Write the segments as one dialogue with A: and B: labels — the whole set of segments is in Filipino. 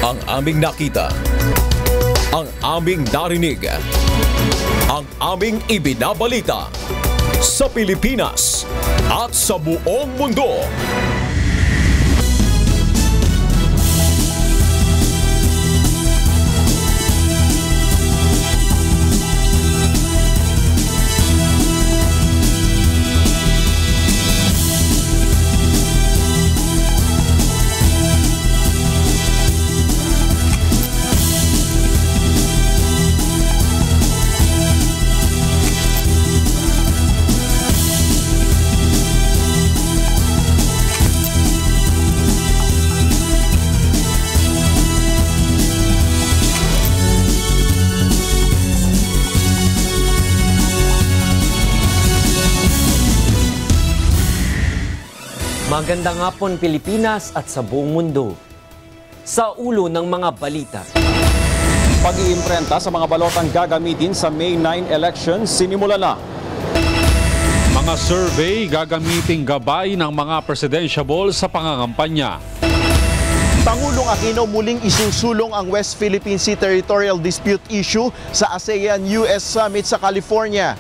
A: Ang aming nakita, ang aming narinig, ang aming ibinabalita sa Pilipinas at sa buong mundo.
B: Magandang hapon Pilipinas at sa buong mundo. Sa ulo ng mga balita.
C: Pag-iimprenta sa mga balotang gagamitin sa May 9 elections sinimula na.
D: Mga survey gagamiting gabay ng mga presidentiable sa pangangampanya.
E: Pangulong Aquino muling isusulong ang West Philippine Sea Territorial Dispute issue sa ASEAN-US Summit sa California.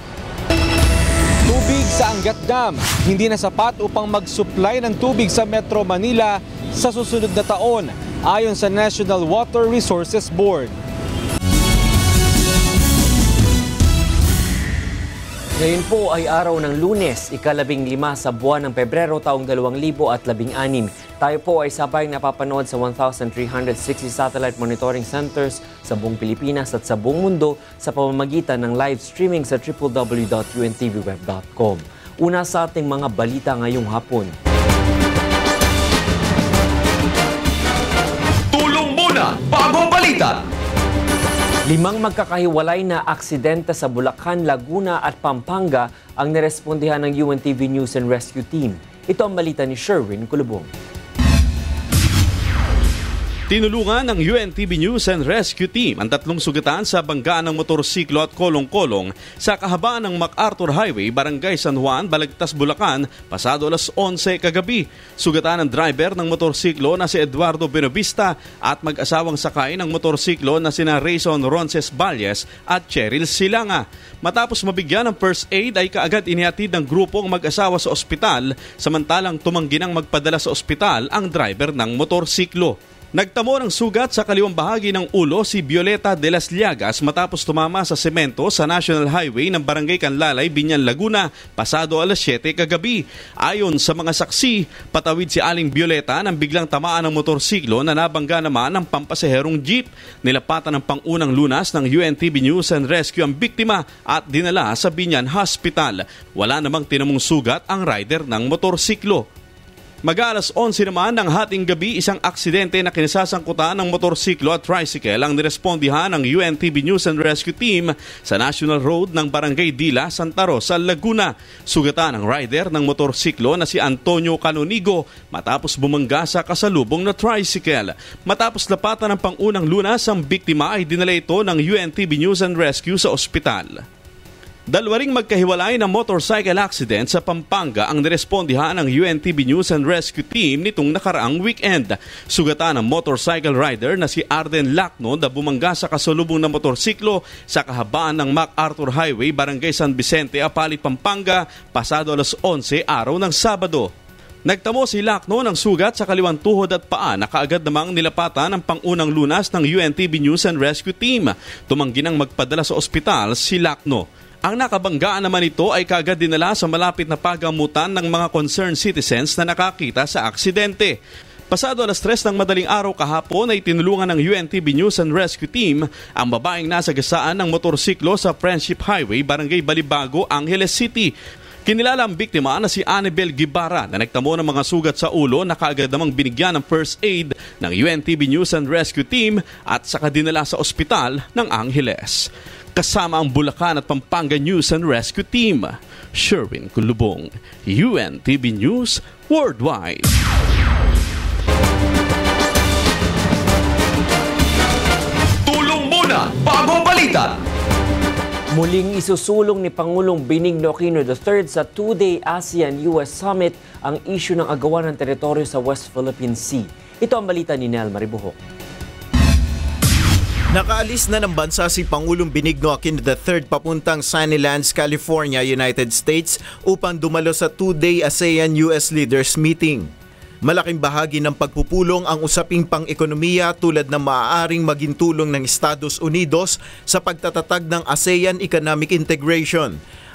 F: Tubig sa Angat Dam, hindi na sapat upang mag-supply ng tubig sa Metro Manila sa susunod na taon, ayon sa National Water Resources Board.
B: Ngayon po ay araw ng Lunes, ika-15 sa buwan ng Pebrero taong 2016. Tayo po ay sabay napapanood sa 1,360 satellite monitoring centers sa buong Pilipinas at sa buong mundo sa pamamagitan ng live streaming sa www.untvweb.com. Una sa ating mga balita ngayong hapon.
A: Tulong muna bago balita!
B: 5 magkakahiwalay na aksidente sa Bulacan, Laguna at Pampanga ang nirespondihan ng UNTV News and Rescue Team. Ito ang balita ni Sherwin Kulubong.
G: Tinulungan ng UNTV News and Rescue Team ang 3 sugatan sa banggaan ng motorsiklo at kolong-kolong sa kahabaan ng MacArthur Highway, Barangay San Juan, Balagtas, Bulacan, pasado alas 11 kagabi. Sugatan ng driver ng motorsiklo na si Eduardo Benavista at mag-asawang sakay ng motorsiklo na sina Rayson Ronces Valles at Cheryl Silanga. Matapos mabigyan ng first aid ay kaagad inihatid ng grupo ang mag-asawa sa ospital, samantalang tumanggi nang magpadala sa ospital ang driver ng motorsiklo. Nagtamo ng sugat sa kaliwang bahagi ng ulo si Violeta de las Llagas matapos tumama sa semento sa National Highway ng Barangay Canlalay, Binyan, Laguna, pasado alas 7 kagabi. Ayon sa mga saksi, patawid si Aling Violeta nang biglang tamaan ng motorsiklo na nabangga naman ng pampasaherong jeep. Nilapatan ng pangunang lunas ng UNTV News and Rescue ang biktima at dinala sa Binyan Hospital. Wala namang tinamong sugat ang rider ng motorsiklo. Mag-alas 11 naman ng hating gabi, isang aksidente na kinasasangkutan ng motorsiklo at tricycle ang nirespondihan ng UNTV News and Rescue Team sa National Road ng Barangay Dila, Santa Rosa, Laguna. Sugatan ang rider ng motorsiklo na si Antonio Canonigo matapos bumangga sa kasalubong na tricycle. Matapos lapatan ng pangunang lunas, ang biktima ay dinala ito ng UNTV News and Rescue sa ospital. 2 ring magkahiwalay na motorcycle accident sa Pampanga ang nirespondihan ng UNTV News and Rescue Team nitong nakaraang weekend. Sugatan ng motorcycle rider na si Arden Lacno na bumangga sa kasalubong na motorsiklo sa kahabaan ng MacArthur Highway, Barangay San Vicente, Apalit, Pampanga, pasado alas 11 araw ng Sabado. Nagtamo si Lacno ng sugat sa kaliwang tuhod at paa na kaagad namang nilapatan ng pangunang lunas ng UNTV News and Rescue Team. Tumanggi nang magpadala sa ospital si Lacno. Ang nakabanggaan naman ito ay kaagad dinala sa malapit na pagamutan ng mga concerned citizens na nakakita sa aksidente. Pasado alas 3 ng madaling araw kahapon ay tinulungan ng UNTV News and Rescue Team ang babaeng nasagasaan ng motorsiklo sa Friendship Highway, Barangay Balibago, Angeles City. Kinilala ang biktima na si Annabel Guevara na nagtamo ng mga sugat sa ulo na kaagad namang binigyan ng first aid ng UNTV News and Rescue Team at saka dinala sa ospital ng Angeles. Kasama ang Bulacan at Pampanga News and Rescue Team. Sherwin Kulubong, UNTV News Worldwide.
A: Tulong muna bago balita!
B: Muling isusulong ni Pangulong Benigno Aquino III sa 2-day ASEAN-US Summit ang issue ng agawan ng teritoryo sa West Philippine Sea. Ito ang balita ni Nel Maribuhok.
E: Nakaalis na ng bansa si Pangulong Benigno Aquino III papuntang Sunnylands, California, United States upang dumalo sa 2-day ASEAN-US Leaders Meeting. Malaking bahagi ng pagpupulong ang usaping pang-ekonomiya tulad ng maaaring maging tulong ng Estados Unidos sa pagtatatag ng ASEAN Economic Integration.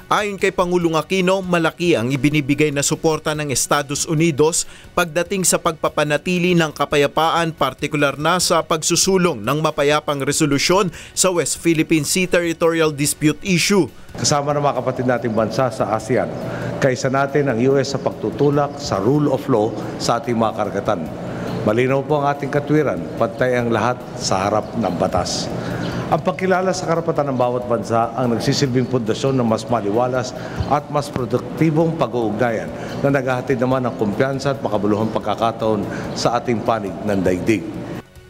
E: Ayon kay Pangulong Aquino, malaki ang ibinibigay na suporta ng Estados Unidos pagdating sa pagpapanatili ng kapayapaan, partikular na sa pagsusulong ng mapayapang resolusyon sa West Philippine Sea Territorial Dispute Issue.
H: Kasama ng mga kapatid nating bansa sa ASEAN, kaisa natin ang US sa pagtutulak sa rule of law sa ating mga karagatan. Malinaw po ang ating katwiran, pantay ang lahat sa harap ng batas. Ang pagkilala sa karapatan ng bawat bansa ang nagsisilbing pundasyon ng mas maliwalas at mas produktibong pag-uugnayan na naghahatid naman ng kumpiyansa at makabuluhang pagkakataon sa ating panig ng daigdig.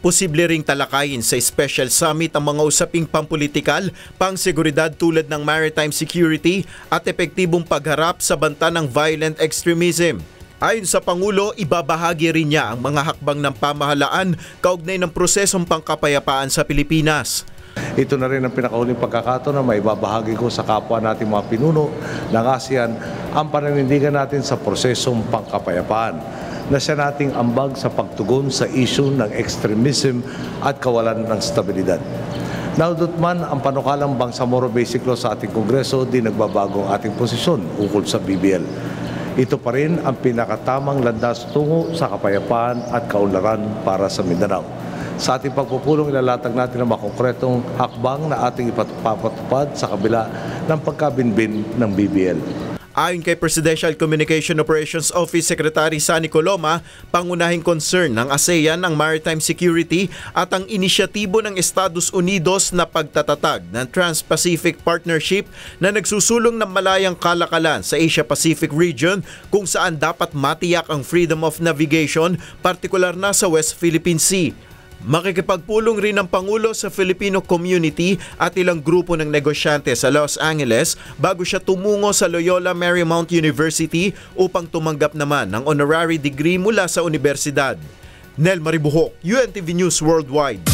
E: Posible ring talakayin sa Special Summit ang mga usaping pampolitikal, pangseguridad tulad ng maritime security at epektibong pagharap sa banta ng violent extremism. Ayon sa Pangulo, ibabahagi rin niya ang mga hakbang ng pamahalaan kaugnay ng prosesong pangkapayapaan sa Pilipinas.
H: Ito na rin ang pinakauling pagkakataon na maibabahagi ko sa kapwa nating mga pinuno ng ASEAN ang paninindigan natin sa prosesong pangkapayapaan na siya nating ambag sa pagtugon sa issue ng extremism at kawalan ng stabilidad. Naudot man ang panukalang Bangsamoro Basic Law sa ating Kongreso, di nagbabago ang ating posisyon ukol sa BBL. Ito pa rin ang pinakatamang landas tungo sa kapayapaan at kaunlaran para sa Mindanao. Sa ating pagpupulong, ilalatag natin ang makongkretong hakbang na ating ipapatupad sa kabila ng pagkabinbin ng BBL.
E: Ayon kay Presidential Communication Operations Office Secretary Sunny Coloma, pangunahing concern ng ASEAN ang maritime security at ang inisyatibo ng Estados Unidos na pagtatatag ng Trans-Pacific Partnership na nagsusulong ng malayang kalakalan sa Asia-Pacific region kung saan dapat matiyak ang freedom of navigation, partikular na sa West Philippine Sea. Makikipagpulong rin ng Pangulo sa Filipino community at ilang grupo ng negosyante sa Los Angeles bago siya tumungo sa Loyola Marymount University upang tumanggap naman ng honorary degree mula sa universidad. Nel Maribuhok, UNTV News Worldwide.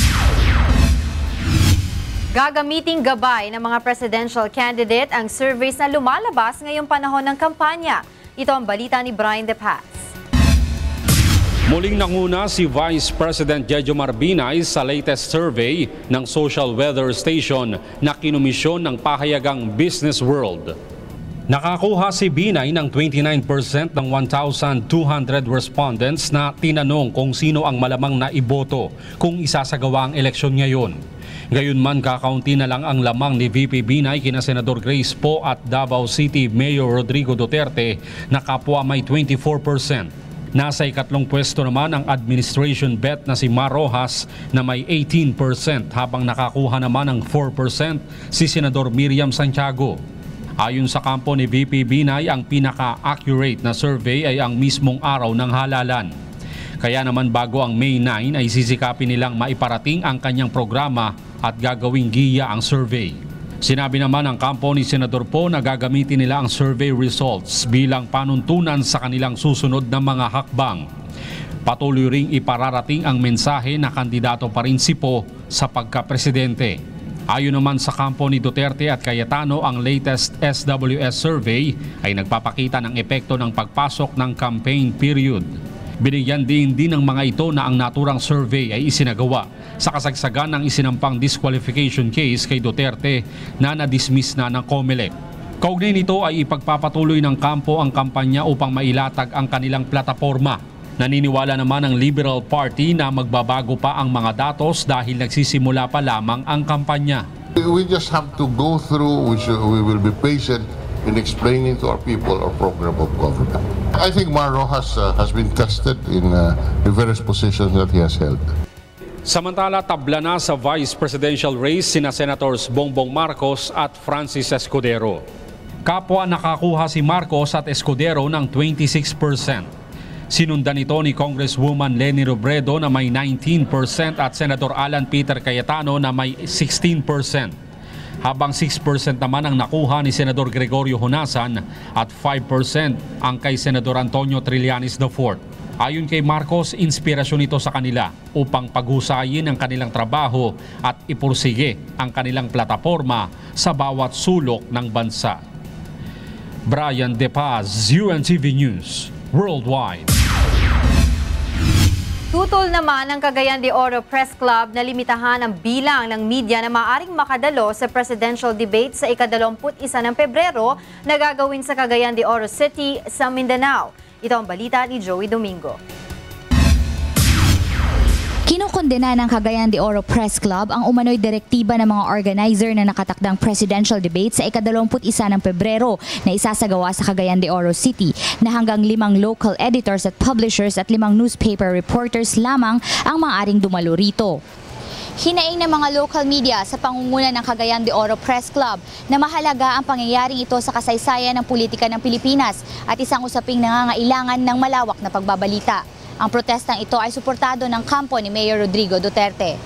I: Gagamiting gabay ng mga presidential candidate ang surveys na lumalabas ngayong panahon ng kampanya. Ito ang balita ni Brian De Paz.
D: Muling nanguna si Vice President Jejomar Binay sa latest survey ng Social Weather Station na kinumisyon ng pahayagang Business World. Nakakuha si Binay ng 29% ng 1,200 respondents na tinanong kung sino ang malamang na iboto kung isasagawa ang eleksyon ngayon. Gayunman, kakaunti na lang ang lamang ni VP Binay kina Senador Grace Poe at Davao City Mayor Rodrigo Duterte na kapwa may 24%. Nasa ikatlong pwesto naman ang administration bet na si Mar Rojas na may 18% habang nakakuha naman ng 4% si Senador Miriam Santiago. Ayon sa kampo ni VP Binay, ang pinaka-accurate na survey ay ang mismong araw ng halalan. Kaya naman bago ang May 9 ay sisikapin nilang maiparating ang kanyang programa at gagawing giya ang survey. Sinabi naman ng kampo ni Senador Poe na gagamitin nila ang survey results bilang panuntunan sa kanilang susunod na mga hakbang. Patuloy ring ipararating ang mensahe na kandidato pa rin si Poe sa pagka-presidente. Ayon naman sa kampo ni Duterte at Cayetano, ang latest SWS survey ay nagpapakita ng epekto ng pagpasok ng campaign period. Binigyan din ng mga ito na ang naturang survey ay isinagawa sa kasagsagan ng isinampang disqualification case kay Duterte na na-dismiss na ng COMELEC. Kaugnay nito ay ipagpapatuloy ng kampo ang kampanya upang mailatag ang kanilang plataforma. Naniniwala naman ang Liberal Party na magbabago pa ang mga datos dahil nagsisimula pa lamang ang kampanya.
J: We just have to go through, we will be patient in explaining to our people our program of government. I think Mar Rojas has been tested in the various positions that he has held.
D: Samantala, tabla na sa vice presidential race sina Senators Bongbong Marcos at Francis Escudero. Kapwa nakakuha si Marcos at Escudero ng 26%. Sinundan ito ni Congresswoman Leni Robredo na may 19% at Senador Alan Peter Cayetano na may 16%. Habang 6% naman ang nakuha ni Senador Gregorio Honasan at 5% ang kay Senador Antonio Trillanes IV. Ayon kay Marcos, inspirasyon ito sa kanila upang paghusayin ang kanilang trabaho at ipursige ang kanilang plataporma sa bawat sulok ng bansa. Brian De Paz, UNTV News, Worldwide.
I: Tutol naman ng Cagayan de Oro Press Club na limitahan ang bilang ng media na maaaring makadalo sa presidential debate sa ika-21 ng Pebrero na gagawin sa Cagayan de Oro City sa Mindanao. Ito ang balita ni Joey Domingo.
K: Kinukondena ng Cagayan de Oro Press Club ang umano'y direktiba ng mga organizer na nakatakdang presidential debate sa ika-21 ng Pebrero na isasagawa sa Cagayan de Oro City na hanggang 5 local editors at publishers at 5 newspaper reporters lamang ang maaaring dumalo rito. Hinaing ng mga local media sa pangunguna ng Cagayan de Oro Press Club na mahalaga ang pangyayaring ito sa kasaysayan ng politika ng Pilipinas at isang usaping nangangailangan ng malawak na pagbabalita. Ang protestang ito ay suportado ng kampo ni Mayor Rodrigo Duterte.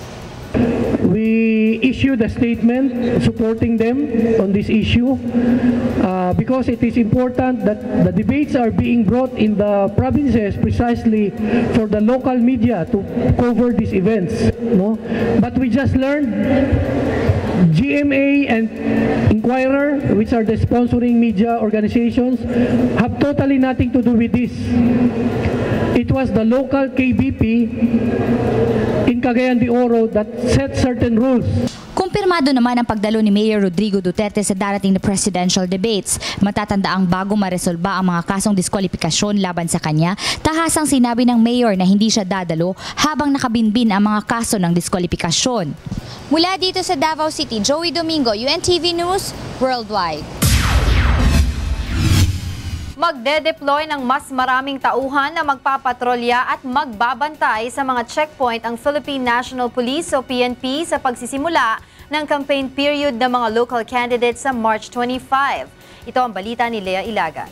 L: We issued a statement supporting them on this issue because it is important that the debates are being brought in the provinces precisely for the local media to cover these events. No? But we just learned GMA and Inquirer, which are the sponsoring media organizations, have totally nothing to do with this. It was the local KBP in Cagayan de Oro that set certain rules.
K: Kumpirmado naman ang pagdalo ni Mayor Rodrigo Duterte sa darating na presidential debates. Matatandaang bago maresolba ang mga kasong diskwalifikasyon laban sa kanya, tahasang sinabi ng Mayor na hindi siya dadalo habang nakabinbin ang mga kaso ng diskwalifikasyon. Mula dito sa Davao City, Joey Domingo, UNTV News, Worldwide.
I: Magde-deploy ng mas maraming tauhan na magpapatrolya at magbabantay sa mga checkpoint ang Philippine National Police o PNP sa pagsisimula ng campaign period ng mga local candidates sa March 25. Ito ang balita ni Lea Ilagan.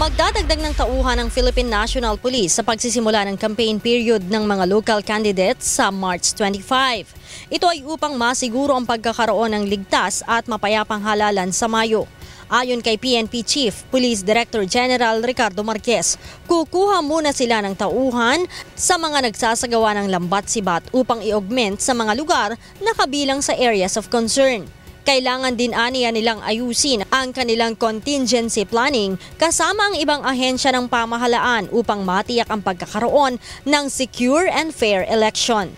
M: Magdadagdag ng tauhan ng Philippine National Police sa pagsisimula ng campaign period ng mga local candidates sa March 25. Ito ay upang masiguro ang pagkakaroon ng ligtas at mapayapang halalan sa Mayo. Ayon kay PNP Chief Police Director General Ricardo Marquez, kukuha muna sila ng tauhan sa mga nagsasagawa ng lambat-sibat upang i-augment sa mga lugar na kabilang sa areas of concern. Kailangan din aniya nilang ayusin ang kanilang contingency planning kasama ang ibang ahensya ng pamahalaan upang matiyak ang pagkakaroon ng secure and fair election.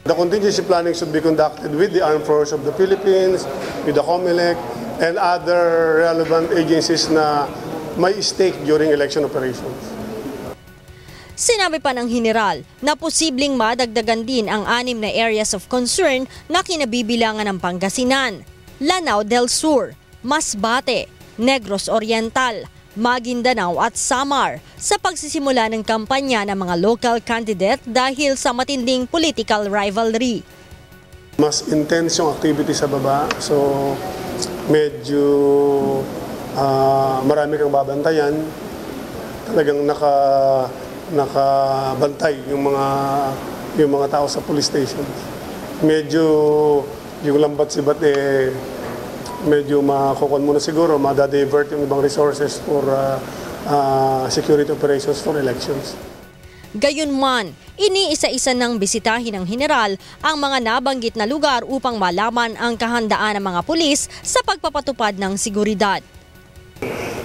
N: The contingency planning should be conducted with the Armed Forces of the Philippines, with the COMELEC, and other relevant agencies na may stake during election operations.
M: Sinabi pa ng General na posibleng madagdagan din ang 6 na areas of concern na kinabibilangan ng Pangasinan, Lanao del Sur, Masbate, Negros Oriental, Maguindanao at Samar sa pagsisimula ng kampanya ng mga local candidate dahil sa matinding political rivalry.
N: Mas intense yung activity sa baba, so medyo marami kang babantayan. Talagang nakabantay yung mga tao sa police station. Medyo yung lambat-sibat medyo makukon muna siguro, madadivert yung ibang resources for security operations for elections.
M: Gayunman, iniisa-isa ng bisitahin ng General ang mga nabanggit na lugar upang malaman ang kahandaan ng mga pulis sa pagpapatupad ng seguridad.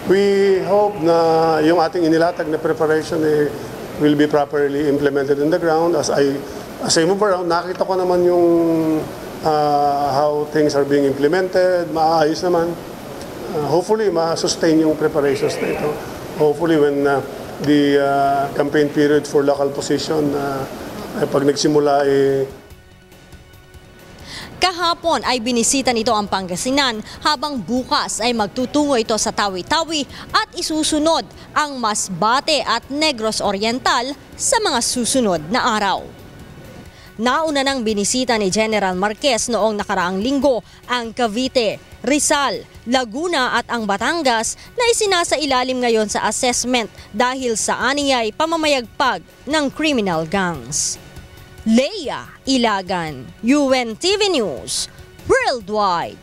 N: We hope na yung ating inilatag na preparation will be properly implemented on the ground. As I move around, nakita ko naman yung how things are being implemented, maayos naman. Hopefully, ma-sustain yung preparations na ito. Hopefully, when the campaign period for local position, pag nagsimula
M: Kahapon ay binisita nito ang Pangasinan habang bukas ay magtutungo ito sa Tawi-Tawi at isusunod ang Masbate at Negros Oriental sa mga susunod na araw. Nauna nang binisita ni General Marquez noong nakaraang linggo ang Cavite, Rizal, Laguna at ang Batangas na isinasailalim ngayon sa assessment dahil sa aniyay pamamayagpag ng criminal gangs. Lea Ilagan, UNTV News, Worldwide.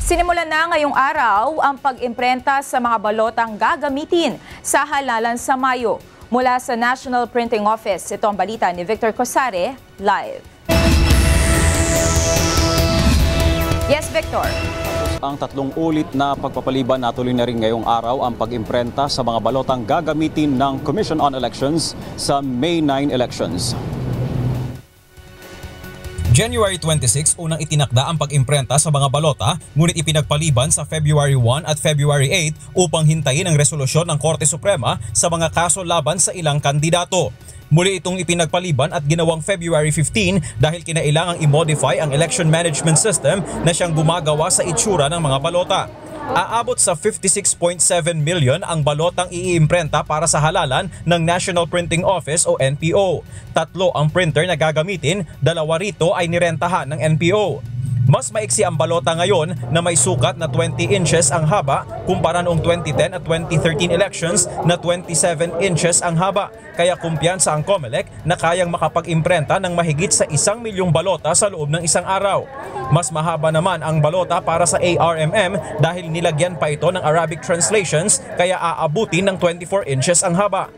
O: Sinimulan na ngayong araw ang pag-imprenta sa mga balotang gagamitin sa halalan sa Mayo. Mula sa National Printing Office, ito ang balita ni Victor Cosare, live. Yes, Victor.
C: Ang 3 ulit na pagpapaliban natuloy na rin ngayong araw ang pag-imprenta sa mga balotang gagamitin ng Commission on Elections sa May 9 elections.
P: January 26, unang itinakda ang pag-imprenta sa mga balota, ngunit ipinagpaliban sa February 1 at February 8 upang hintayin ang resolusyon ng Korte Suprema sa mga kaso laban sa ilang kandidato. Muli itong ipinagpaliban at ginawang February 15 dahil kinailangang i-modify ang election management system na siyang gumagawa sa itsura ng mga balota. Aabot sa 56.7 million ang balotang iimprenta para sa halalan ng National Printing Office o NPO. 3 ang printer na gagamitin, 2 rito ay nirentahan ng NPO. Mas maiksi ang balota ngayon na may sukat na 20 inches ang haba kumpara noong 2010 at 2013 elections na 27 inches ang haba. Kaya kumpiyansa ang COMELEC na kayang makapag-imprenta ng mahigit sa 1 milyong balota sa loob ng isang araw. Mas mahaba naman ang balota para sa ARMM dahil nilagyan pa ito ng Arabic translations kaya aabutin ng 24 inches ang haba.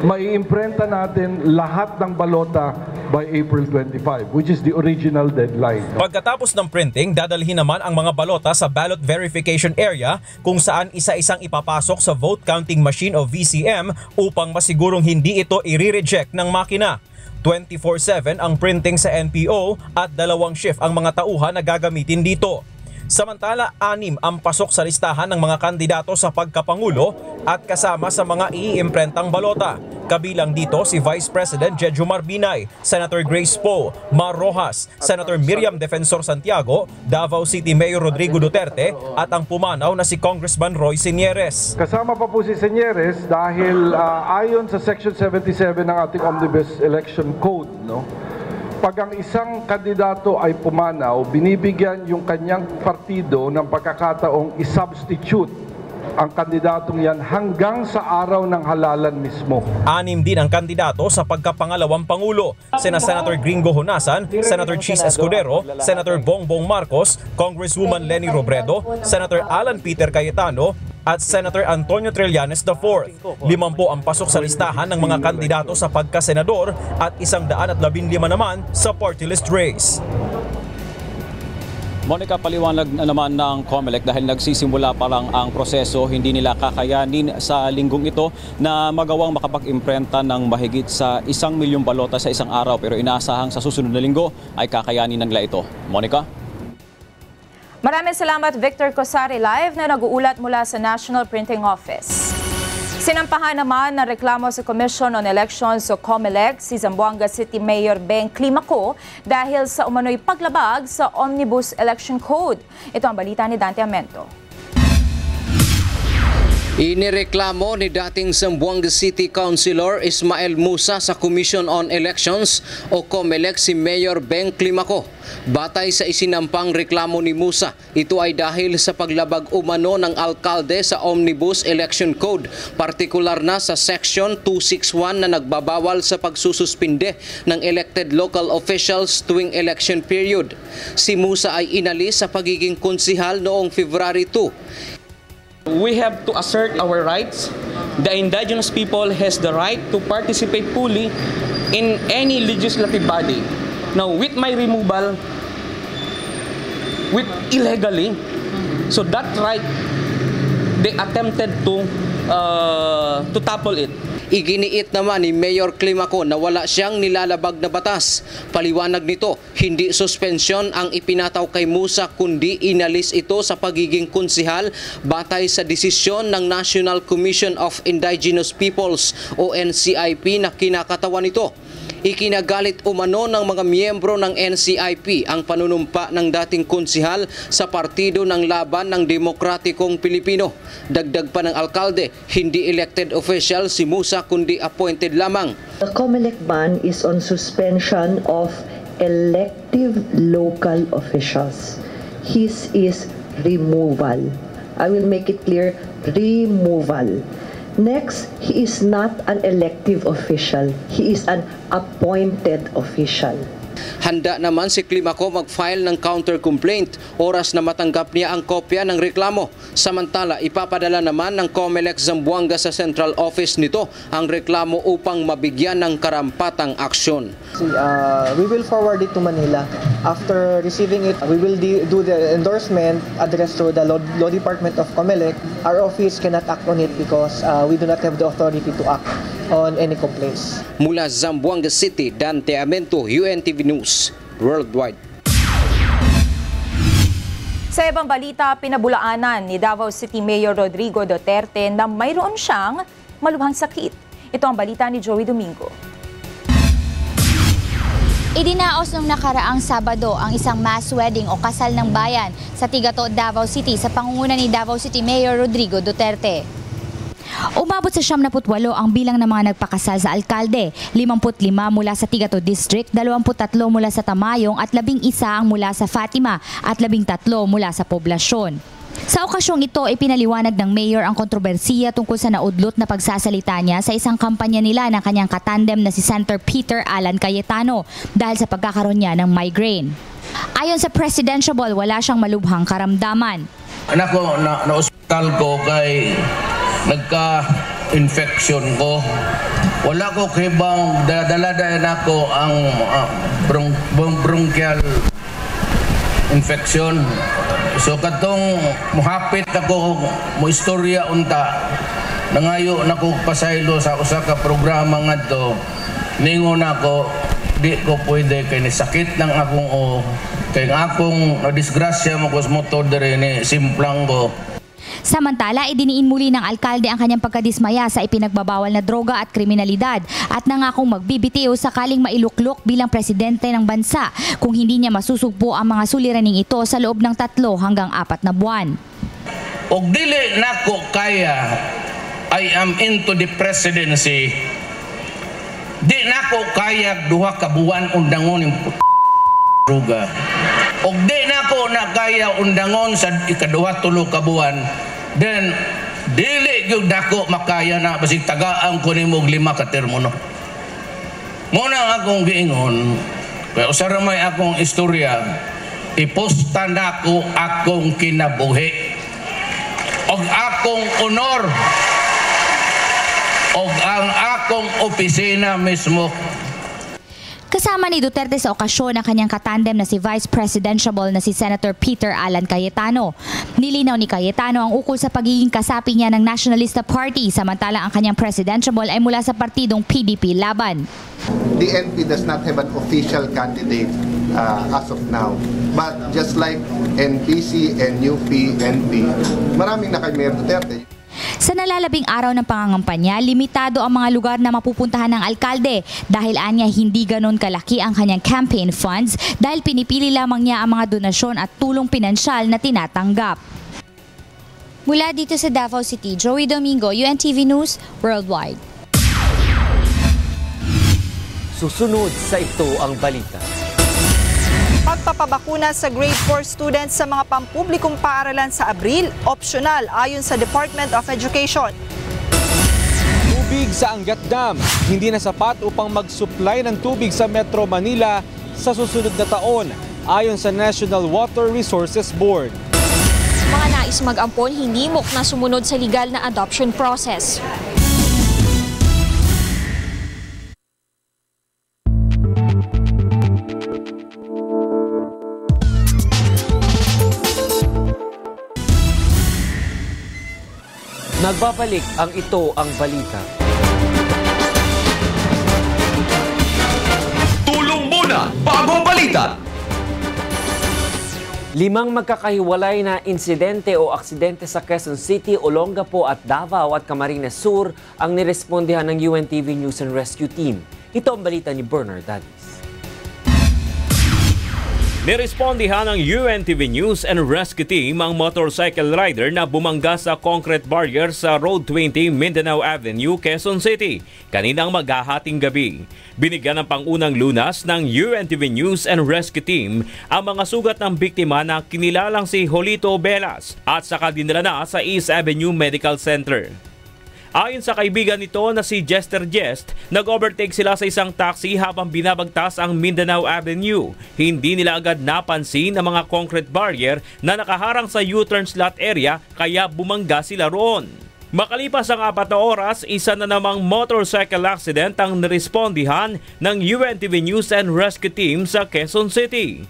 Q: Mai-imprenta natin lahat ng balota by April 25, which is the original deadline.
P: Pagkatapos ng printing, dadalhin naman ang mga balota sa ballot verification area kung saan isa-isang ipapasok sa vote counting machine o VCM upang masigurong hindi ito i-reject ng makina. 24/7 ang printing sa NPO at 2 shift ang mga tauhan na gagamitin dito. Samantala, 6 ang pasok sa listahan ng mga kandidato sa pagkapangulo at kasama sa mga iimprentang balota. Kabilang dito si Vice President Jejomar Binay, Senator Grace Poe, Mar Rojas, Senator Miriam Defensor Santiago, Davao City Mayor Rodrigo Duterte at ang pumanaw na si Congressman Roy Sienieres.
Q: Kasama pa po si Sienieres dahil ayon sa Section 77 ng ating Omnibus Election Code, pag ang isang kandidato ay pumanaw, binibigyan yung kanyang partido ng pagkakataong i-substitute ang kandidatong yan hanggang sa araw ng halalan mismo.
P: 6 din ang kandidato sa pagkapangalawang Pangulo, Senator Gringo Honasan, Senator Chis Escudero, Senator Bongbong Marcos, Congresswoman Leni Robredo, Senator Alan Peter Cayetano, at Senator Antonio Trillanes IV. 50 ang pasok sa listahan ng mga kandidato sa pagkasenador at 115 naman sa party list race.
C: Monica, paliwanag na naman ng COMELEC dahil nagsisimula pa lang ang proseso, hindi nila kakayanin sa linggong ito na magawang makapag-imprenta ng mahigit sa 1 milyong balota sa isang araw, pero inaasahang sa susunod na linggo ay kakayanin nila ito. Monica?
O: Maraming salamat, Victor Cosare, live na nag-uulat mula sa National Printing Office. Sinampahan naman ng reklamo sa Commission on Elections o COMELEC si Zamboanga City Mayor Beng Climaco dahil sa umano'y paglabag sa Omnibus Election Code. Ito ang balita ni Dante Amento.
R: Inireklamo ni dating Zamboanga City Councilor Ismael Musa sa Commission on Elections o COMELEC si Mayor Beng Climaco. Batay sa isinampang reklamo ni Musa, ito ay dahil sa paglabag umano ng alkalde sa Omnibus Election Code, partikular na sa Section 261 na nagbabawal sa pagsususpinde ng elected local officials tuwing election period. Si Musa ay inalis sa pagiging konsihal noong February 2.
S: We have to assert our rights. The indigenous people has the right to participate fully in any legislative body. Now, with my removal, illegally, so that right, they attempted to topple it.
R: Iginiit naman ni Mayor Climaco na wala siyang nilalabag na batas. Paliwanag nito, hindi suspensyon ang ipinataw kay Musa kundi inalis ito sa pagiging konsihal batay sa desisyon ng National Commission of Indigenous Peoples o NCIP na kinakatawan nito. Ikinagalit umano ng mga miyembro ng NCIP ang panunumpa ng dating konsihal sa Partido ng Laban ng Demokratikong Pilipino. Dagdag pa ng alkalde, hindi elected official si Musa kundi appointed lamang.
T: The COMELEC ban is on suspension of elective local officials. His is removal. I will make it clear, removal. Next, he is not an elective official. He is an appointed official.
R: Handa naman si Climaco mag-file ng counter-complaint oras na matanggap niya ang kopya ng reklamo. Samantala, ipapadala naman ng COMELEC Zamboanga sa central office nito ang reklamo upang mabigyan ng karampatang aksyon.
U: We will forward it to Manila. After receiving it, we will do the endorsement addressed to the Law Department of COMELEC. Our office cannot act on it because we do not have the authority to act on any complaints.
R: Mula Zamboanga City, Dante Amento, UNTV News Worldwide.
O: Sa ibang balita, pinabulaanan ni Davao City Mayor Rodrigo Duterte na mayroon siyang malubhang sakit. Ito ang balita ni Joey Domingo.
K: Idinaos nung nakaraang Sabado ang isang mass wedding o kasal ng bayan sa Tigato, Davao City sa pangunguna ni Davao City Mayor Rodrigo Duterte. Umabot sa 78 ang bilang ng mga nagpakasal sa alkalde, 55 mula sa Tigato District, 23 mula sa Tamayong at 11 ang mula sa Fatima at 13 mula sa poblasyon. Sa okasyong ito, ipinaliwanag ng mayor ang kontrobersiya tungkol sa naudlot na pagsasalita niya sa isang kampanya nila ng kanyang katandem na si Senator Peter Alan Cayetano dahil sa pagkakaroon niya ng migraine. Ayon sa presidentiable, wala siyang malubhang karamdaman.
V: Anak ko, na-hospital ko kay nagka-infection ko. Wala ko kibang dala-dala na ako ang bronchial infection. So katong muhapit ako mo istorya unta nangayo nako pasaylo sa usa ka programa ngadto ningon ako di ko pwede kay ni sakit ng akong kay akong disgrasya mo kus motor dire ni simplang ko.
K: Samantala, idiniin muli ng alkalde ang kanyang pagkadismaya sa ipinagbabawal na droga at kriminalidad at nangakong magbibitiw sakaling mailuklok bilang presidente ng bansa kung hindi niya masusugpo ang mga suliraning ito sa loob ng 3 hanggang 4 na buwan.
V: Og dili nako kaya I am into the presidency. Di nako kaya 2 ka buwan undangon yung droga. Og di nako na kaya undangon sa ika-2-3 ka buwan. Then, dili gyud dako makaya na basig tagaan ko nimo 5 ka termo no. Muna akong giingon, kaya usara may akong istorya, iposta nako akong kinabuhi. Og akong honor. Og ang akong opisina mismo.
K: Kasama ni Duterte sa okasyon ang kanyang katandem na si Vice Presidentiable na si Senator Peter Alan Cayetano. Nilinaw ni Cayetano ang ukol sa pagiging kasapi niya ng Nationalista Party samantala ang kanyang presidentiable ay mula sa partidong PDP Laban.
W: The NP does not have an official candidate as of now. But just like NPC and UP, NP, maraming na kay Mayor Duterte.
K: Sa nalalabing araw ng pangangampanya, limitado ang mga lugar na mapupuntahan ng alkalde dahil anya hindi ganon kalaki ang kanyang campaign funds dahil pinipili lamang niya ang mga donasyon at tulong pinansyal na tinatanggap. Mula dito sa Davao City, Joey Domingo, UNTV News Worldwide.
B: Susunod sa ito ang balita.
X: Pagpapabakuna sa grade 4 students sa mga pampublikong paaralan sa Abril, optional ayon sa Department of Education.
F: Tubig sa Angat Dam, hindi na sapat upang mag-supply ng tubig sa Metro Manila sa susunod na taon, ayon sa National Water Resources Board.
Y: Mga nais mag-ampon hinimok na sumunod sa legal na adoption process.
B: Nagbabalik ang ito ang balita.
A: Tulong muna bago balita.
B: 5 magkakahiwalay na insidente o aksidente sa Quezon City, Olongapo at Davao at Camarines Sur ang nirespondihan ng UNTV News and Rescue Team. Ito ang balita ni Bernard Dadis.
Z: Nirespondihan ng UNTV News and Rescue Team ang motorcycle rider na bumangga sa concrete barrier sa Road 20 Mindanao Avenue, Quezon City kaninang maghahating gabi. Binigyan ng pangunang lunas ng UNTV News and Rescue Team ang mga sugat ng biktima na kinilalang si Jolito Velas at saka dinala na sa East Avenue Medical Center. Ayon sa kaibigan nito na si Jester Jest, nag-overtake sila sa isang taxi habang binabagtas ang Mindanao Avenue. Hindi nila agad napansin ang mga concrete barrier na nakaharang sa U-turn slot area kaya bumangga sila roon. Makalipas ang 4 na oras, isa na namang motorcycle accident ang nirespondihan ng UNTV News and Rescue Team sa Quezon City.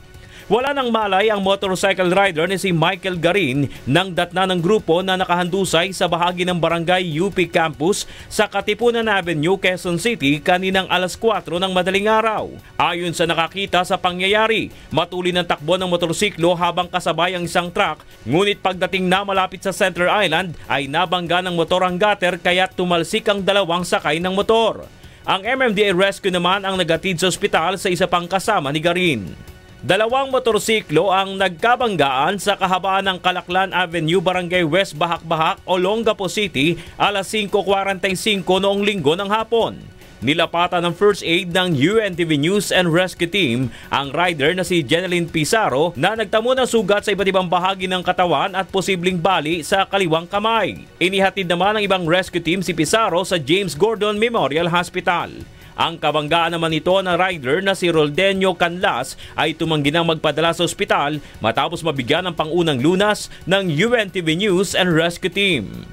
Z: Wala nang malay ang motorcycle rider ni si Michael Garin nang datna ng grupo na nakahandusay sa bahagi ng barangay UP Campus sa Katipunan Avenue, Quezon City kaninang alas 4 ng madaling araw. Ayon sa nakakita sa pangyayari, matuli ng takbo ng motorsiklo habang kasabay ang isang truck, ngunit pagdating na malapit sa Center Island ay nabangga ng motor ang gutter kaya tumalsik ang dalawang sakay ng motor. Ang MMDA Rescue naman ang nagatid sa ospital sa isa pang kasama ni Garin. 2 motorsiklo ang nagkabanggaan sa kahabaan ng Calaklan Avenue, Barangay West Bahak-Bahak, Olongapo City, alas 5:45 noong linggo ng hapon. Nilapatan ng first aid ng UNTV News and Rescue Team ang rider na si Jeneline Pizarro na nagtamo ng sugat sa iba't ibang bahagi ng katawan at posibleng bali sa kaliwang kamay. Inihatid naman ng ibang rescue team si Pizarro sa James Gordon Memorial Hospital. Ang kabanggaan naman nito na rider na si Roldenio Canlas ay tumanggi nang magpadala sa ospital matapos mabigyan ng pangunang lunas ng UNTV News and Rescue Team.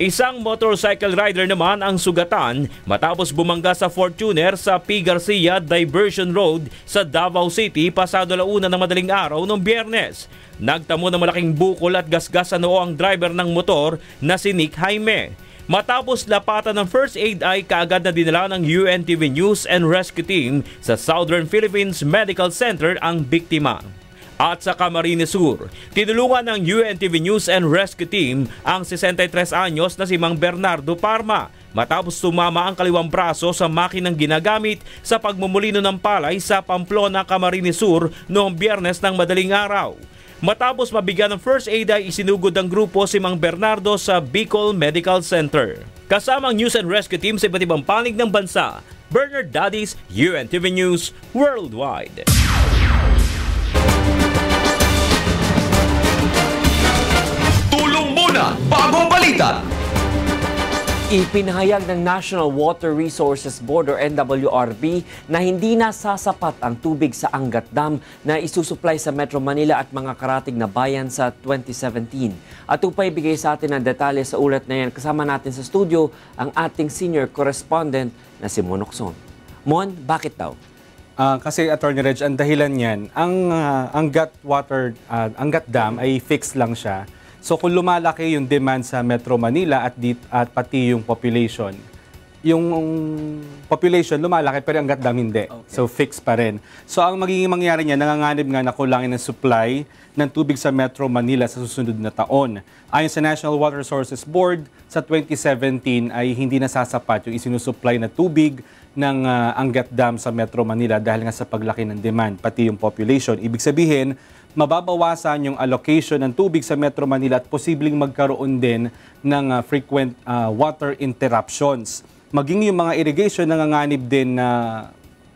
Z: Isang motorcycle rider naman ang sugatan matapos bumangga sa Fortuner sa P. Garcia Diversion Road sa Davao City pasado 1:00 ng madaling araw noong Biyernes. Nagtamo ng malaking bukol at gasgas sa noo ang driver ng motor na si Nick Jaime. Matapos lapatan ng first aid ay kaagad na dinala ng UNTV News and Rescue Team sa Southern Philippines Medical Center ang biktima. At sa Camarines Sur, tinulungan ng UNTV News and Rescue Team ang 63 anyos na si Mang Bernardo Parma matapos sumama ang kaliwang braso sa makinang ginagamit sa pagmumulino ng palay sa Pamplona, Camarines Sur noong Biyernes ng madaling araw. Matapos mabigyan ng first aid ay isinugod ng grupo si Mang Bernardo sa Bicol Medical Center. Kasama ang News and Rescue Team sa iba't ibang panig ng bansa, Bernard Dadis, UNTV News Worldwide.
A: Tulong muna bagong balita.
B: Ipinahayag ng National Water Resources Board or NWRB na hindi na sasapat ang tubig sa Angat Dam na isusupply sa Metro Manila at mga karatig na bayan sa 2017. At upang ibigay sa atin ang detalye sa ulat na yan, kasama natin sa studio ang ating senior correspondent na si Mon Ocson. Mon, bakit daw?
D: Kasi Attorney Reg, ang dahilan niyan, ang Angat Dam ay fixed lang siya. So kung lumalaki yung demand sa Metro Manila at pati yung population lumalaki pero ang Angat Dam hindi. Okay. So fixed pa rin. So ang magiging mangyari niya, nanganganib nga na kulangin ng supply ng tubig sa Metro Manila sa susunod na taon. Ayon sa National Water Resources Board, sa 2017 ay hindi nasasapat yung isinusupply na tubig ng Angat Dam sa Metro Manila dahil nga sa paglaki ng demand, pati yung population. Ibig sabihin, mababawasan yung allocation ng tubig sa Metro Manila at posibleng magkaroon din ng frequent water interruptions. Maging yung mga irrigation nanganganib din na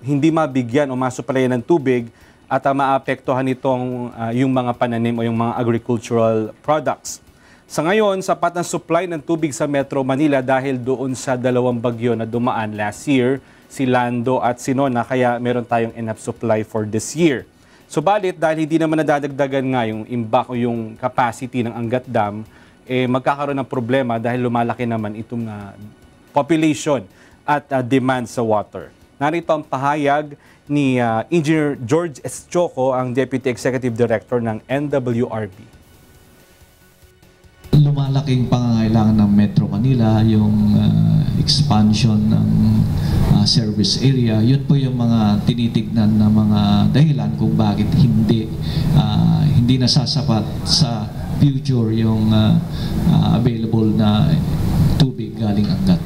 D: hindi mabigyan o masuplayan ng tubig at maapektuhan itong yung mga pananim o yung mga agricultural products. Sa ngayon, sapat ang supply ng tubig sa Metro Manila dahil doon sa 2 bagyo na dumaan last year, si Lando at si Nona, kaya meron tayong enough supply for this year. Subalit, dahil hindi naman nadadagdagan nga yung imbak o yung capacity ng Angat Dam, magkakaroon ng problema dahil lumalaki naman itong population at demand sa water. Narito ang pahayag ni Engineer George Estioco, ang Deputy Executive Director ng NWRB.
E: Lumalaking pangangailangan ng Metro Manila, yung expansion ng service area. Yun po yung mga tinitignan na mga dahilan kung bakit hindi nasasapat sa future yung available na tubig galing Angat.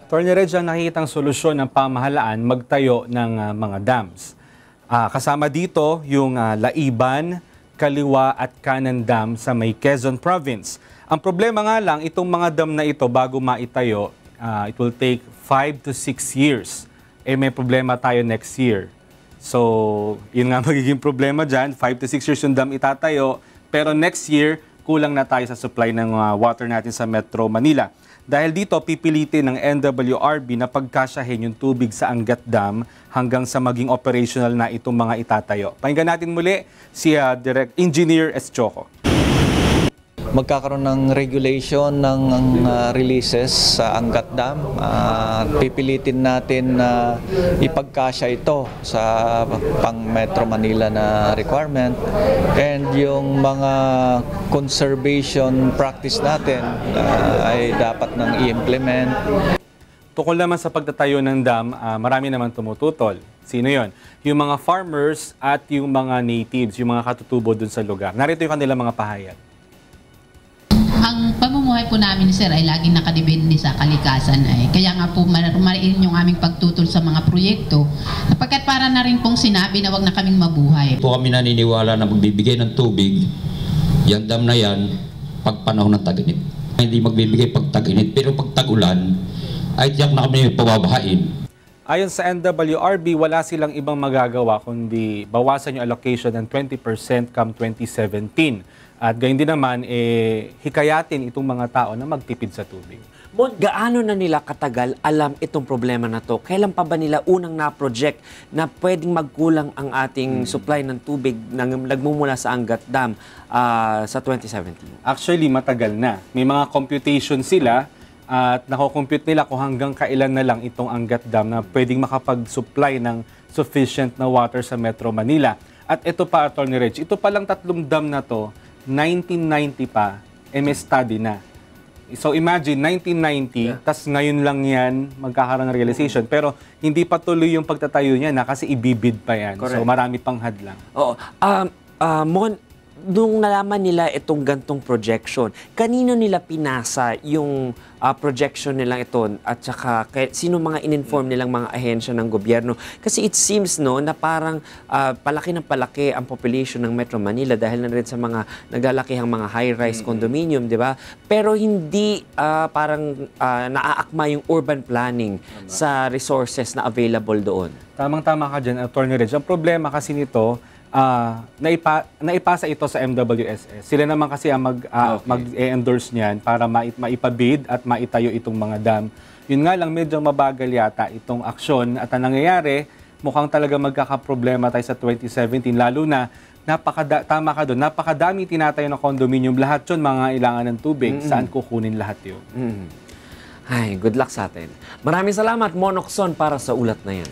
D: Attorney Reg, ang nakikitang solusyon ng pamahalaan magtayo ng mga dams. Kasama dito yung Laiban, Kaliwa at Kanan Dam sa may Quezon Province. Ang problema nga lang, itong mga dam na ito bago maitayo, it will take 5 to 6 years. May problema tayo next year. So, yun nga magiging problema dyan. 5 to 6 years yung dam itatayo. Pero next year, kulang na tayo sa supply ng water natin sa Metro Manila. Dahil dito, pipilitin ng NWRB na pagkasyahin yung tubig sa Angat Dam hanggang sa maging operational na itong mga itatayo. Pakinggan natin muli si Direct Engineer Eschoko.
E: Magkakaroon ng regulation ng releases sa Angat Dam. Pipilitin natin na ipagkasya ito sa pang Metro Manila na requirement, and yung mga conservation practice natin ay dapat nang i-implement.
D: Tukol naman sa pagtatayo ng dam, marami naman tumututol. Sino yon? Yung mga farmers at yung mga natives, yung mga katutubo dun sa lugar. Narito yung kanilang mga pahayag.
G: Ang pamumuhay po namin, sir, ay laging nakadepende sa kalikasan. Kaya nga po mariin yung aming pagtutol sa mga proyekto. Napagkat para na rin pong sinabi na wag na kaming mabuhay.
H: Po kami naniniwala na magbibigay ng tubig, yung dam na yan, pag panahon ng tag-init. Hindi magbibigay pag tag-init, pero pag tag-ulan, ay tiyak na kami pababahain.
D: Ayon sa NWRB, wala silang ibang magagawa kundi bawasan yung allocation ng 20% come 2017. At gayon din naman, hikayatin itong mga tao na magtipid sa tubig.
B: Mon, gaano na nila katagal alam itong problema na to? Kailan pa ba nila unang na-project na pwedeng magkulang ang ating supply ng tubig na nagmumula sa Angat Dam sa 2017?
D: Actually, matagal na. May mga computation sila at nako-compute nila kung hanggang kailan na lang itong Angat Dam na pwedeng makapag-supply ng sufficient na water sa Metro Manila. At ito pa, Atty. Reg, ito palang 3 dam na to, 1990 pa, may study na. So imagine, 1990, tas ngayon lang yan magkakaroon ng realization. Pero hindi pa tuloy yung pagtatayo niya na kasi ibibid pa yan. Correct. So marami pang hadlang.
B: Oo. Mon, nung nalaman nila itong gantong projection, kanino nila pinasa yung projection nilang ito at saka sino mga in-inform nilang mga ahensya ng gobyerno? Kasi it seems na parang palaki ng palaki ang population ng Metro Manila dahil na rin sa mga naglalakihang mga high-rise condominium, di ba? Pero hindi parang naaakma yung urban planning sa resources na available doon.
D: Tamang-tama ka dyan, Atty. Reg. Ang problema kasi nito, naipasa ito sa MWSS. Sila naman kasi ang mag-endorse niyan para maipabid at maitayo itong mga dam. Yun nga lang, medyo mabagal yata itong aksyon at ang nangyayari, mukhang talaga magkakaproblema tayo sa 2017, lalo na tama ka doon, napakadami tinatayo ng condominium. Lahat yun, mga ilangan ng tubig. Saan kukunin lahat yun?
B: Ay, good luck sa atin. Maraming salamat, Monokson, para sa ulat na yan.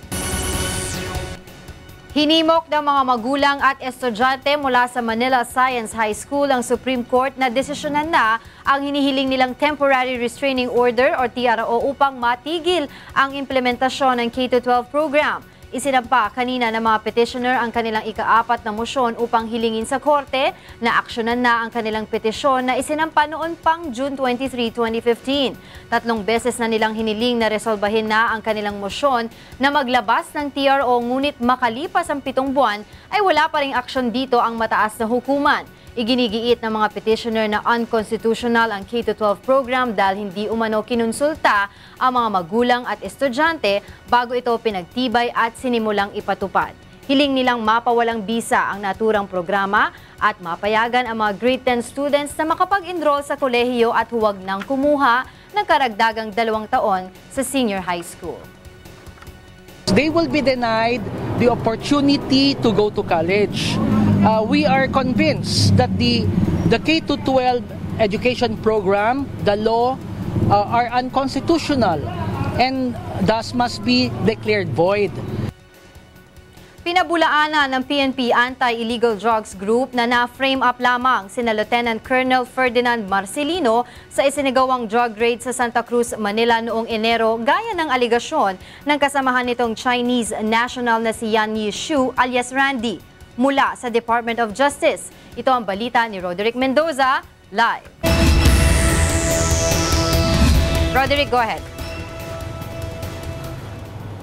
I: Hinimok ng mga magulang at estudyante mula sa Manila Science High School ang Supreme Court na desisyonan na ang hinihiling nilang Temporary Restraining Order o TRO upang matigil ang implementasyon ng K-12 program. Isinampa kanina ng mga petitioner ang kanilang ika-4 na mosyon upang hilingin sa korte na aksyonan na ang kanilang petisyon na isinampa noon pang June 23, 2015. 3 beses na nilang hiniling na resolbahin na ang kanilang mosyon na maglabas ng TRO, ngunit makalipas ang 7 buwan ay wala pa ring aksyon dito ang mataas na hukuman. Iginigiit ng mga petitioner na unconstitutional ang K-12 program dahil hindi umano kinonsulta ang mga magulang at estudyante bago ito pinagtibay at sinimulang ipatupad. Hiling nilang mapawalang bisa ang naturang programa at mapayagan ang mga grade 10 students na makapag-enroll sa kolehiyo at huwag nang kumuha ng karagdagang 2 taon sa senior high school.
J: They will be denied the opportunity to go to college. We are convinced that the K-12 education program, the law, are unconstitutional and thus must be declared void.
I: Pinabulaanan ng PNP Anti-Illegal Drugs Group na na-frame up lamang sina Lieutenant Colonel Ferdinand Marcelino sa isinagawang drug raid sa Santa Cruz, Manila noong Enero gaya ng aligasyon ng kasamahan nitong Chinese national na si Yan Yishu alias Randy mula sa Department of Justice. Ito ang balita ni Roderick Mendoza, live. Roderick, go ahead.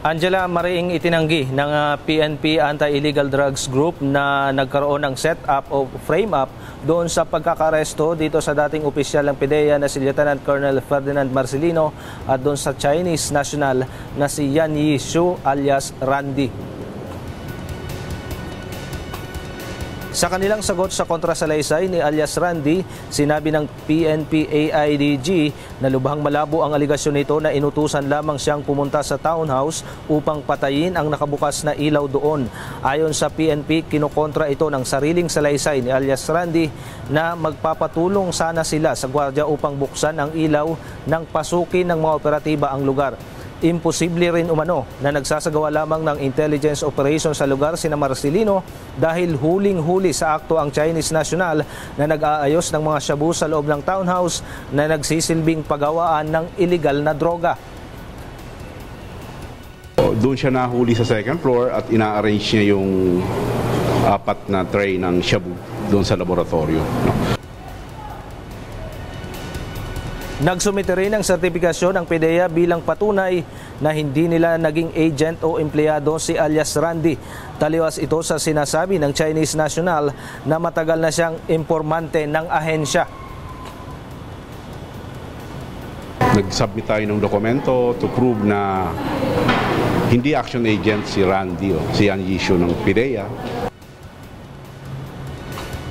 L: Angela, mariing itinanggi ng PNP Anti-Illegal Drugs Group na nagkaroon ng set-up o frame-up doon sa pagkakaresto dito sa dating opisyal ng PDEA na si Lieutenant Colonel Ferdinand Marcelino at doon sa Chinese national na si Yan Yishu alias Randy. Sa kanilang sagot sa kontrasalaysay ni alias Randy, sinabi ng PNP-AIDG na lubhang malabo ang aligasyon nito na inutusan lamang siyang pumunta sa townhouse upang patayin ang nakabukas na ilaw doon. Ayon sa PNP, kinukontra ito ng sariling salaysay ni alias Randy na magpapatulong sana sila sa gwardiya upang buksan ang ilaw nang pasukin ng mga operatiba ang lugar. Imposible rin umano na nagsasagawa lamang ng intelligence operation sa lugar sina Marcelino dahil huling-huli sa akto ang Chinese national na nag-aayos ng mga shabu sa loob ng townhouse na nagsisilbing pagawaan ng illegal na droga.
C: Doon siya nahuli sa second floor at ina-arrange niya yung 4 na tray ng shabu doon sa laboratorio.
L: Nagsumite rin ng sertifikasyon ang PDEA bilang patunay na hindi nila naging agent o empleyado si alias Randy. Taliwas ito sa sinasabi ng Chinese national na matagal na siyang impormante ng ahensya.
C: Nag-submit tayo ng dokumento to prove na hindi action agent si Randy o si Yan Yishu ng PDEA.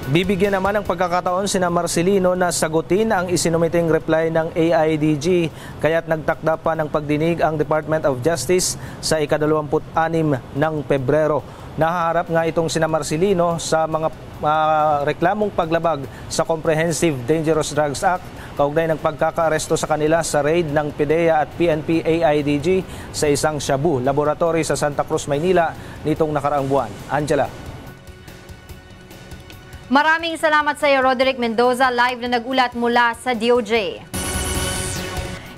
L: Bibigyan naman ng pagkakataon sina Marcelino na sagutin ang isinumiting reply ng AIDG kaya't nagtakda pa ng pagdinig ang Department of Justice sa ika-26 ng Pebrero. Nahaharap nga itong sina Marcelino sa mga reklamong paglabag sa Comprehensive Dangerous Drugs Act kaugnay ng pagkakaaresto sa kanila sa raid ng PDEA at PNP-AIDG sa isang shabu laboratory sa Santa Cruz, Maynila nitong nakaraang buwan. Angela.
I: Maraming salamat sa iyo, Roderick Mendoza, live na nag-ulat mula sa DOJ.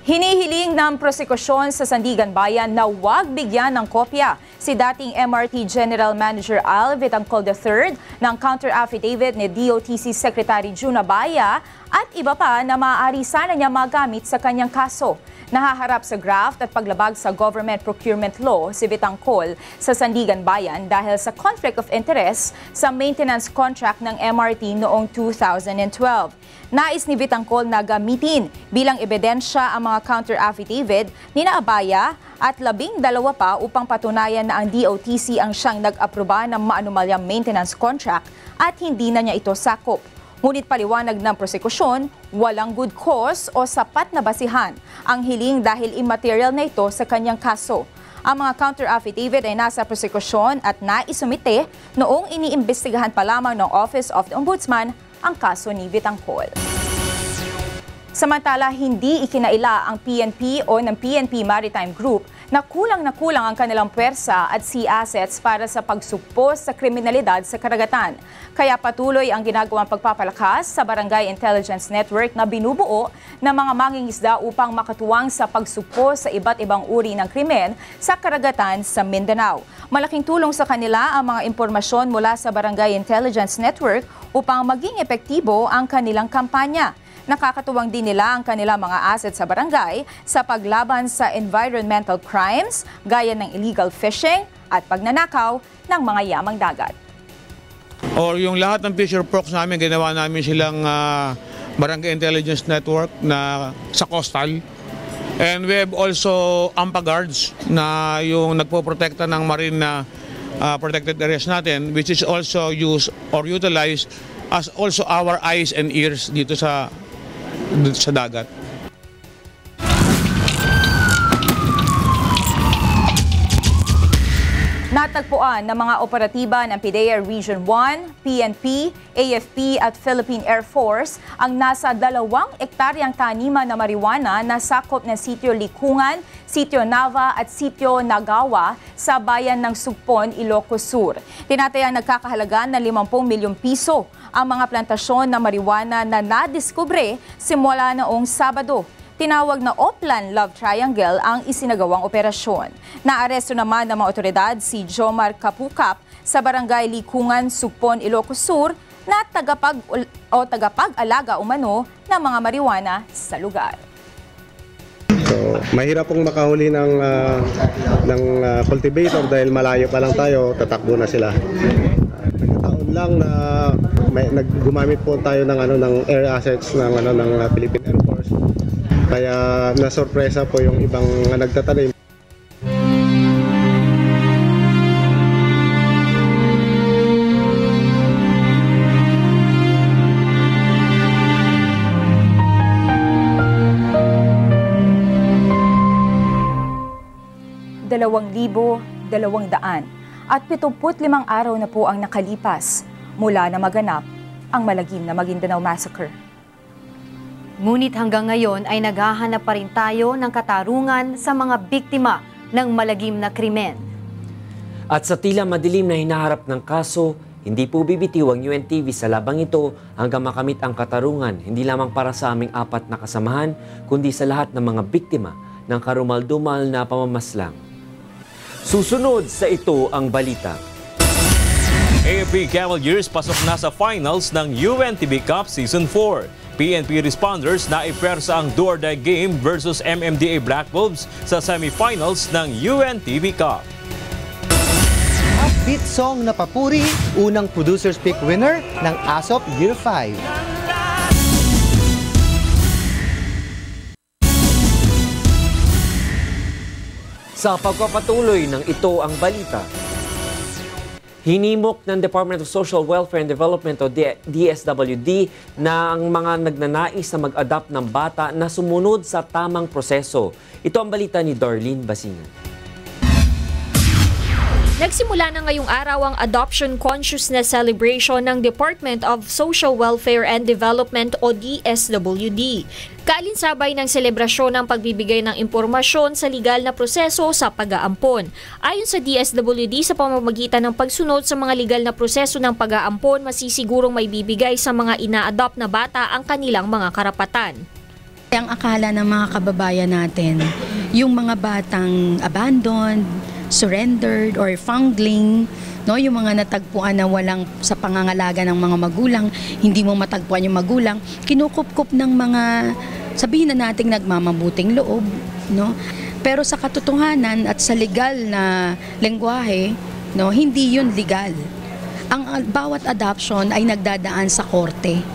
O: Hinihiling ng prosekusyon sa Sandigan Bayan na huwag bigyan ng kopya si dating MRT General Manager Al Vitangcol III ng counter-affidavit ni DOTC Secretary Jun Abaya at iba pa na maaari sana niya magamit sa kanyang kaso. Nahaharap sa graft at paglabag sa government procurement law si Vitangcol sa Sandigan Bayan dahil sa conflict of interest sa maintenance contract ng MRT noong 2012. Nais ni Vitangcol na gamitin bilang ebidensya ang mga counter-affidavit ni Abaya at 12 pa upang patunayan na ang DOTC ang siyang nag-aproba ng maanumalyang maintenance contract at hindi na niya ito sakop. Ngunit paliwanag ng prosekusyon, walang good cause o sapat na basihan ang hiling dahil immaterial na ito sa kanyang kaso. Ang mga counter-affidavit ay nasa prosekusyon at naisumite noong iniimbestigahan pa lamang ng Office of the Ombudsman ang kaso ni Vitangcol. Samantala, hindi ikinaila ang PNP o ng PNP Maritime Group na kulang ang kanilang pwersa at sea assets para sa pagsugpo sa kriminalidad sa karagatan. Kaya patuloy ang ginagawang pagpapalakas sa Barangay Intelligence Network na binubuo ng mga mangingisda upang makatuwang sa pagsugpo sa iba't ibang uri ng krimen sa karagatan sa Mindanao. Malaking tulong sa kanila ang mga impormasyon mula sa Barangay Intelligence Network upang maging epektibo ang kanilang kampanya. Nakakatuwang din nila ang kanilang mga assets sa barangay sa paglaban sa environmental crimes gaya ng illegal fishing at pagnanakaw ng mga yamang dagat.
M: Or yung lahat ng fisher folks namin, ginawa namin silang Barangay Intelligence Network na sa coastal. And we have also AMPA guards na yung nagpoprotekta ng marine na protected areas natin, which is also used or utilized as also our eyes and ears dito sa dagat.
O: Natagpuan ng mga operatiba ng PDEA Region 1, PNP, AFP at Philippine Air Force ang nasa 2 ektaryang taniman na marijuana na sakop ng Sitio Likungan, Sitio Nava at Sitio Nagawa sa bayan ng Sugpon, Ilocos Sur. Tinatayang nagkakahalaga ng 50 milyong piso ang mga plantasyon na marijuana na nadiskubre simula noong Sabado. Tinawag na Oplan Love Triangle ang isinagawang operasyon. Naaresto naman ng mga otoridad si Jomar Kapukap sa Barangay Likungan, Sugpon, Ilocos Sur na tagapag-alaga umano ng mga marijuana sa lugar.
N: So, mahirap pong makahuli ng cultivator dahil malayo pa lang tayo, tatakbo na sila. Nagkataon lang na gumamit po tayo ng air assets ng Philippine Air Force. Kaya nasorpresa po yung ibang nagtatanim.
O: 2,275 araw na po ang nakalipas mula na maganap ang malagim na Maguindanao Massacre.
I: Ngunit hanggang ngayon ay naghahanap pa rin tayo ng katarungan sa mga biktima ng malagim na krimen.
B: At sa tila madilim na hinaharap ng kaso, hindi po bibitiw ang UNTV sa labang ito hanggang makamit ang katarungan, hindi lamang para sa aming 4 na kasamahan, kundi sa lahat ng mga biktima ng karumal-dumal na pamamaslang. Susunod sa ito ang balita.
Z: AFP Cavaliers pasok na sa finals ng UNTV Cup Season 4. PNP responders na ipersa ang do-or-die game versus MMDA Black Wolves sa semifinals ng UNTV Cup.
P: Upbeat song na papuri, unang Producer's Pick winner ng ASOP Year 5.
B: Sa pagpapatuloy ng ito ang balita, hinimok ng Department of Social Welfare and Development o DSWD na ang mga nagnanais na mag-adopt ng bata na sumunod sa tamang proseso. Ito ang balita ni Darlene Basingan.
Y: Nagsimula na ngayong araw ang Adoption Consciousness Celebration ng Department of Social Welfare and Development o DSWD. Kaalinsabay ng selebrasyon ng pagbibigay ng impormasyon sa legal na proseso sa pag-aampon. Ayon sa DSWD, sa pamamagitan ng pagsunod sa mga legal na proseso ng pag-aampon, masisigurong may bibigay sa mga ina-adopt na bata ang kanilang mga karapatan.
Q: Ang akala ng mga kababayan natin, yung mga batang abandoned, surrendered or foundling, no, yung mga natagpuan na walang sa pangangalaga ng mga magulang, hindi mo matagpuan yung magulang, kinukup-kup ng mga, sabihin na nating nagmamabuting loob, no? Pero sa katotohanan at sa legal na lengguwahe, no, hindi yun legal. Ang bawat adoption ay nagdadaan sa korte.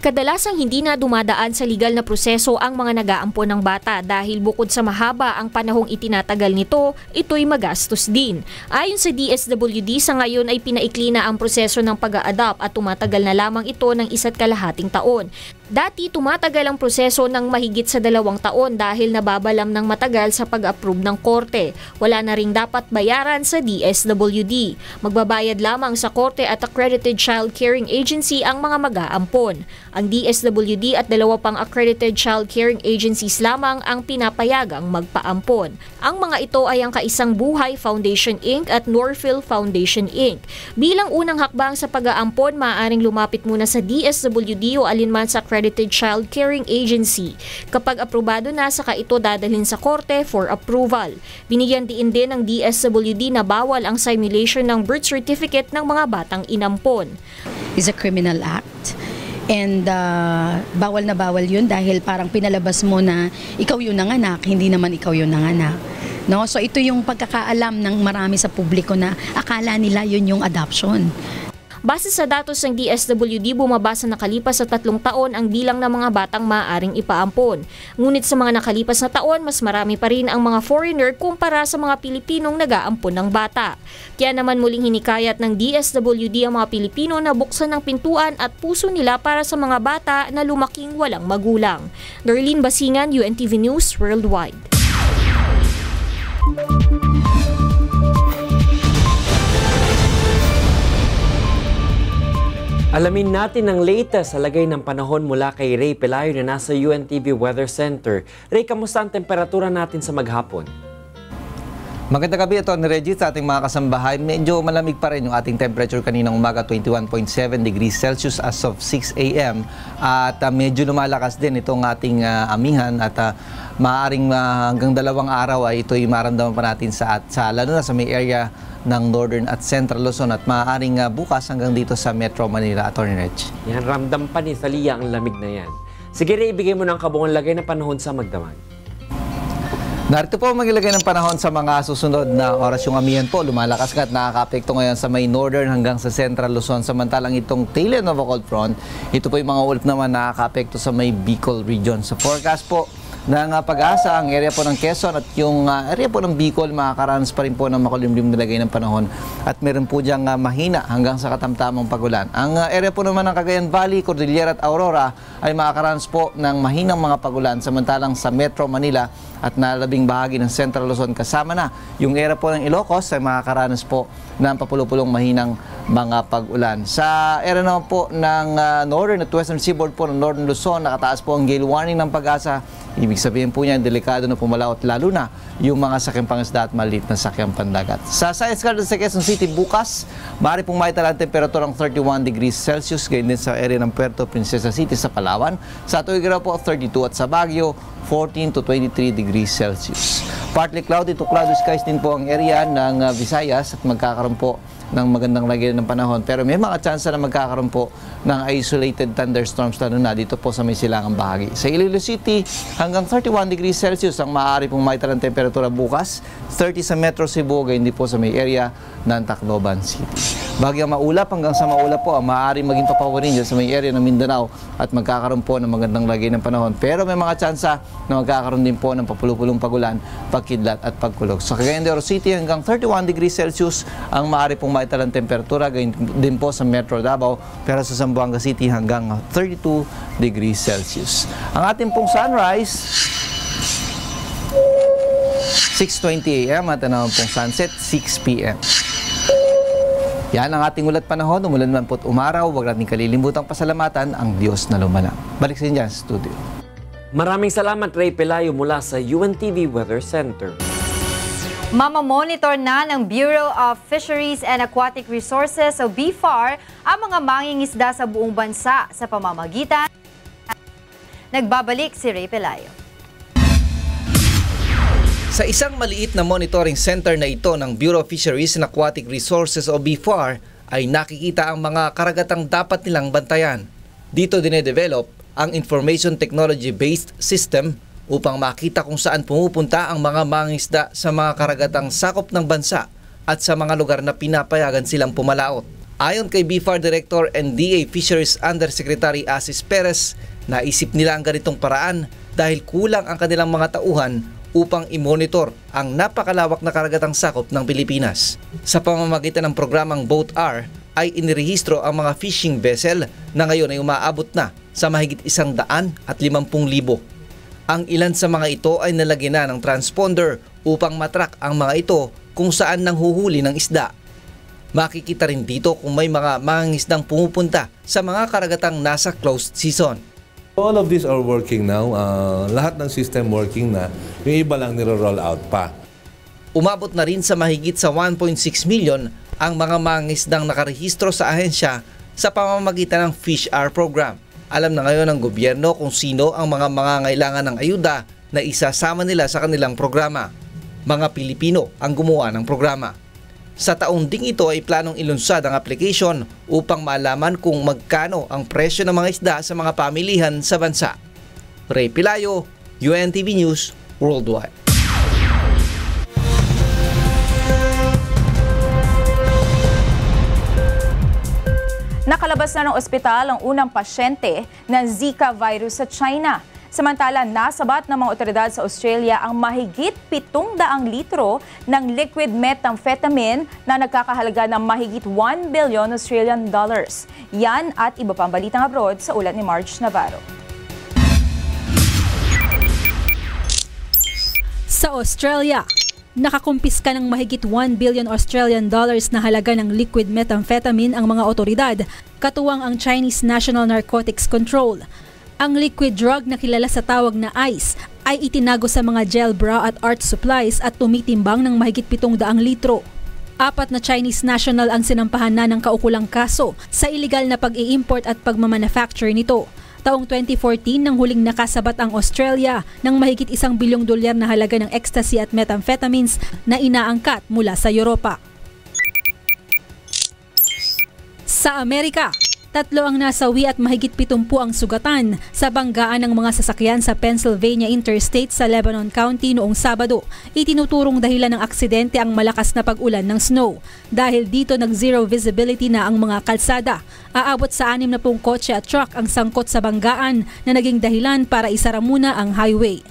Y: Kadalasang hindi na dumadaan sa legal na proseso ang mga nag-aampon ng bata dahil bukod sa mahaba ang panahong itinatagal nito, ito'y magastos din. Ayon sa DSWD, sa ngayon ay pinaikli na ang proseso ng pag-a-adopt at tumatagal na lamang ito ng 1.5 taon. Dati tumatagal ang proseso ng mahigit sa 2 taon dahil nababalam ng matagal sa pag-approve ng korte. Wala na ring dapat bayaran sa DSWD. Magbabayad lamang sa korte at Accredited Child Caring Agency ang mga mag-aampon. Ang DSWD at 2 pang accredited child caring agencies lamang ang pinapayagang magpaampon. Ang mga ito ay ang Kaisang Buhay Foundation Inc. at Norville Foundation Inc. Bilang unang hakbang sa pag-aampon, maaaring lumapit muna sa DSWD o alinman sa accredited child caring agency. Kapag aprobado na, saka ito dadalhin sa korte for approval. Binigyan din ng DSWD na bawal ang simulation ng birth certificate ng mga batang inampon.
Q: Is a criminal act. And bawal na bawal yun dahil parang pinalabas mo na ikaw yung nanganak, hindi naman ikaw yung nanganak. No? So ito yung pagkakaalam ng marami sa publiko na akala nila yun yung adoption.
Y: Base sa datos ng DSWD, bumaba sa nakalipas sa 3 taon ang bilang ng mga batang maaaring ipaampon. Ngunit sa mga nakalipas na taon, mas marami pa rin ang mga foreigner kumpara sa mga Pilipinong nag-aampon ng bata. Kaya naman muling hinikayat ng DSWD ang mga Pilipino na buksan ng pintuan at puso nila para sa mga bata na lumaking walang magulang. Darlene Basingan, UNTV News Worldwide.
B: Alamin natin ang latest sa lagay ng panahon mula kay Ray Pelayo na nasa UNTV Weather Center. Ray, kamusta ang temperatura natin sa maghapon?
R: Magandang gabi, ito ni Reggie sa ating mga kasambahay. Medyo malamig pa rin yung ating temperature kaninang umaga, 21.7 degrees Celsius as of 6 a.m. At medyo lumalakas din itong ating amihan at maaaring hanggang 2 araw ay ito'y maramdaman pa natin sa lalo na sa may area ng Northern at Central Luzon at maaaring bukas hanggang dito sa Metro Manila, Atty. Reg.
B: Yan, ramdam pa ni Salia ang lamig na yan. Sige Ray, ibigay mo ng kabuuan lagay ng panahon sa Magdamag.
R: Narito po maglagay ng panahon sa mga susunod na oras. Yung amihan po lumalakas nga at nakaka-apekto ngayon sa may northern hanggang sa central Luzon. Samantalang itong tail end of a cold front, ito po yung mga ulap naman nakaka-apekto sa may Bicol region. Sa forecast po ng Pag-asa, ang area po ng Quezon at yung area po ng Bicol, makakaranas pa rin po ng makulimlim na lagay ng panahon. At meron po diyang mahina hanggang sa katamtamang pagulan. Ang area po naman ng Cagayan Valley, Cordillera at Aurora ay makakaranas po ng mahinang mga pagulan. Samantalang sa Metro Manila at nalabing bahagi ng Central Luzon kasama na yung area po ng Ilocos ay makakaranas po ng papulupulong mahinang mga pag-ulan. Sa area naman po ng Northern at Western Seaboard po ng Northern Luzon, nakataas po ang gale warning ng Pag-asa. Ibig sabihin po niya, delikado na pumalaot lalo na yung mga sakyang pangisda at maliit na sakyang pandagat. Sa Science Garden sa Quezon City bukas, maaari pong maitala ang temperatura ng 31 degrees Celsius, ganyan din sa area ng Puerto Princesa City sa Palawan. Sa Tuguegarao po 32 at sa Baguio 14 to 23 degrees Celsius. Partly cloudy to cloudy skies din po ang area ng Visayas at magkakaroon po ng magandang lagyan ng panahon. Pero may mga tsansa na magkakaroon po ng isolated thunderstorms lalo na dito po sa may silangang bahagi. Sa Iloilo City, hanggang 31 degrees Celsius ang maaari pong maitalang temperatura bukas. 30 sa Metro Cebu, gayon din po sa may area ng Tacloban City. Bagyang maulap hanggang sa maulap po ang maaari maging papawarin dyan sa may area ng Mindanao at magkakaroon po ng magandang lagyan ng panahon. Pero may mga tsansa na magkakaroon din po ng papulupulong pagulan, pagkidlat at pagkulog. Sa Cagayan de Oro City, hanggang 31 degrees Celsius ang maaari pong maitalang temperatura, gayon din po sa Metro Davao, pero sa Zamboanga City hanggang 32 degrees Celsius. Ang ating pong sunrise, 6:20 a.m. at ang pong sunset, 6 p.m. Yan ang ating ulat panahon. Umulan man po't umaraw, huwag natin kalilimutang pasalamatan ang Diyos na lumalang. Balik sa inyo dyan sa studio.
B: Maraming salamat, Ray Pelayo mula sa UNTV Weather Center.
I: Mamamonitor na ng Bureau of Fisheries and Aquatic Resources o BFAR ang mga mangingisda sa buong bansa sa pamamagitan. Nagbabalik si Ray Pelayo.
R: Sa isang maliit na monitoring center na ito ng Bureau of Fisheries and Aquatic Resources o BFAR ay nakikita ang mga karagatang dapat nilang bantayan. Dito dinedevelop ang Information Technology-Based System upang makita kung saan pumupunta ang mga mangingisda sa mga karagatang sakop ng bansa at sa mga lugar na pinapayagan silang pumalaot. Ayon kay BFAR Director and DA Fisheries Undersecretary Asis Perez, naisip nila ang ganitong paraan dahil kulang ang kanilang mga tauhan upang i-monitor ang napakalawak na karagatang sakop ng Pilipinas. Sa pamamagitan ng programang Boat-R ay inirehistro ang mga fishing vessel na ngayon ay umaabot na sa mahigit 150,000. Ang ilan sa mga ito ay nalagyan na ng transponder upang matrack ang mga ito kung saan nanghuhuli ng isda. Makikita rin dito kung may mga mangingisdang pumupunta sa mga karagatang nasa closed season.
K: All of these are working now. Lahat ng system working na. Yung iba lang niro-roll out pa.
R: Umabot na rin sa mahigit sa 1.6 million ang mga mangingisdang nakarehistro sa ahensya sa pamamagitan ng Fish-R program. Alam na ngayon ng gobyerno kung sino ang mga mangangailangan ng ayuda na isasama nila sa kanilang programa. Mga Pilipino ang gumawa ng programa. Sa taong ding ito ay planong ilunsad ang application upang malaman kung magkano ang presyo ng mga isda sa mga pamilihan sa bansa. Ray Pelayo, UNTV News Worldwide.
O: Nakalabas na ng ospital ang unang pasyente ng Zika virus sa China. Samantala, nasabat ng mga otoridad sa Australia ang mahigit 700 litro ng liquid methamphetamine na nagkakahalaga ng mahigit 1 billion Australian dollars. Yan at iba pang balitang abroad sa ulat ni Marge Navarro.
S: Sa Australia, nakakumpiska ng mahigit 1 billion Australian dollars na halaga ng liquid methamphetamine ang mga otoridad, katuwang ang Chinese National Narcotics Control. Ang liquid drug na kilala sa tawag na ice ay itinago sa mga gel bra at art supplies at tumitimbang ng mahigit 700 litro. 4 na Chinese national ang sinampahan na ng kaukulang kaso sa iligal na pag-i-import at pagmamanufacture nito. Taong 2014 nang huling nakasabat ang Australia ng mahigit $1 bilyong na halaga ng ecstasy at methamphetamines na inaangkat mula sa Europa. Sa Amerika, 3 ang nasawi at mahigit 70 ang sugatan sa banggaan ng mga sasakyan sa Pennsylvania Interstate sa Lebanon County noong Sabado. Itinuturong dahilan ng aksidente ang malakas na pag-ulan ng snow. Dahil dito nag-zero visibility na ang mga kalsada. Aabot sa 60 kotse at truck ang sangkot sa banggaan na naging dahilan para isara muna ang highway.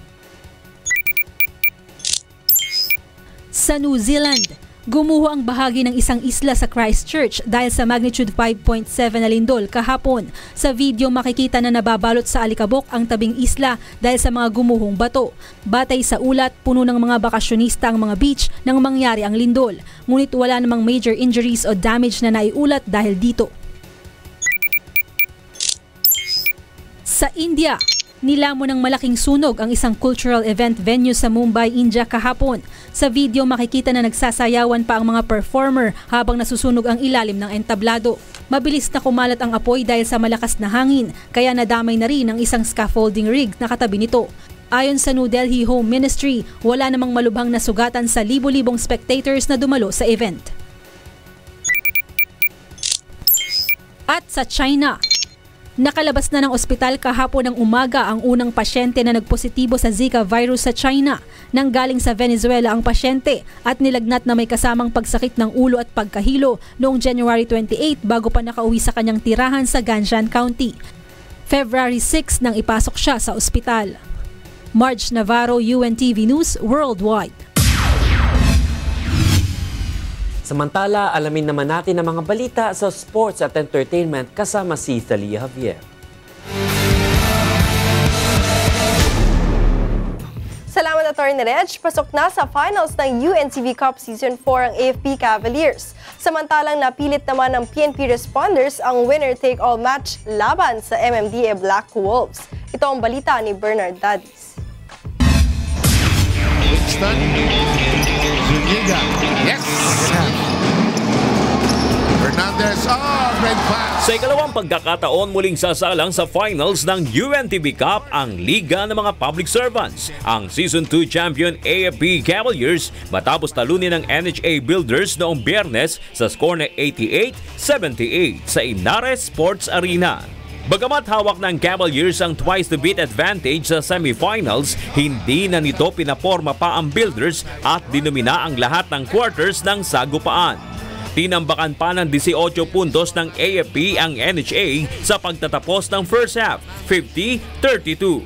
S: Sa New Zealand, Gumuho ang bahagi ng isang isla sa Christchurch dahil sa magnitude 5.7 na lindol kahapon. Sa video makikita na nababalot sa alikabok ang tabing isla dahil sa mga gumuhong bato. Batay sa ulat, puno ng mga bakasyonista ang mga beach nang mangyari ang lindol. Ngunit wala namang major injuries o damage na naiulat dahil dito. Sa India, nilamon ng malaking sunog ang isang cultural event venue sa Mumbai, India kahapon. Sa video makikita na nagsasayawan pa ang mga performer habang nasusunog ang ilalim ng entablado. Mabilis na kumalat ang apoy dahil sa malakas na hangin, kaya nadamay na rin ang isang scaffolding rig na katabi nito. Ayon sa New Delhi Home Ministry, wala namang malubhang nasugatan sa libo-libong spectators na dumalo sa event. At sa China, nakalabas na ng ospital kahapon ng umaga ang unang pasyente na nagpositibo sa Zika virus sa China. Nanggaling sa Venezuela ang pasyente at nilagnat na may kasamang pagsakit ng ulo at pagkahilo noong January 28 bago pa nakauwi sa kanyang tirahan sa Ganshan County. February 6 nang ipasok siya sa ospital. Marge Navarro, UNTV News Worldwide.
B: Samantala, alamin naman natin ang mga balita sa sports at entertainment kasama si Thalia Javier.
F: Salamat, Atty. Reg. Pasok na sa finals ng UNTV Cup Season 4 ang AFP Cavaliers. Samantalang napilit naman ng PNP Responders ang winner-take-all match laban sa MMDA Black Wolves. Ito ang balita ni Bernard Dadis.
T: Winston, Zuniga, yes! Fernandez, great pass!
Z: Sa ikalawang pagkakataon muling sasalang sa finals ng UNTV Cup ang Liga ng mga Public Servants. Ang Season 2 champion AFP Cavaliers matapos talunin ng NHA Builders noong Biyernes sa score na 88-78 sa Inares Sports Arena. Bagamat hawak ng Cavaliers ang twice-to-beat advantage sa semifinals, hindi na nito pinaporma pa ang Builders at dinumina ang lahat ng quarters ng sagupaan. Tinambakan pa ng 18 puntos ng AFP ang NHA sa pagtatapos ng first half, 50-32.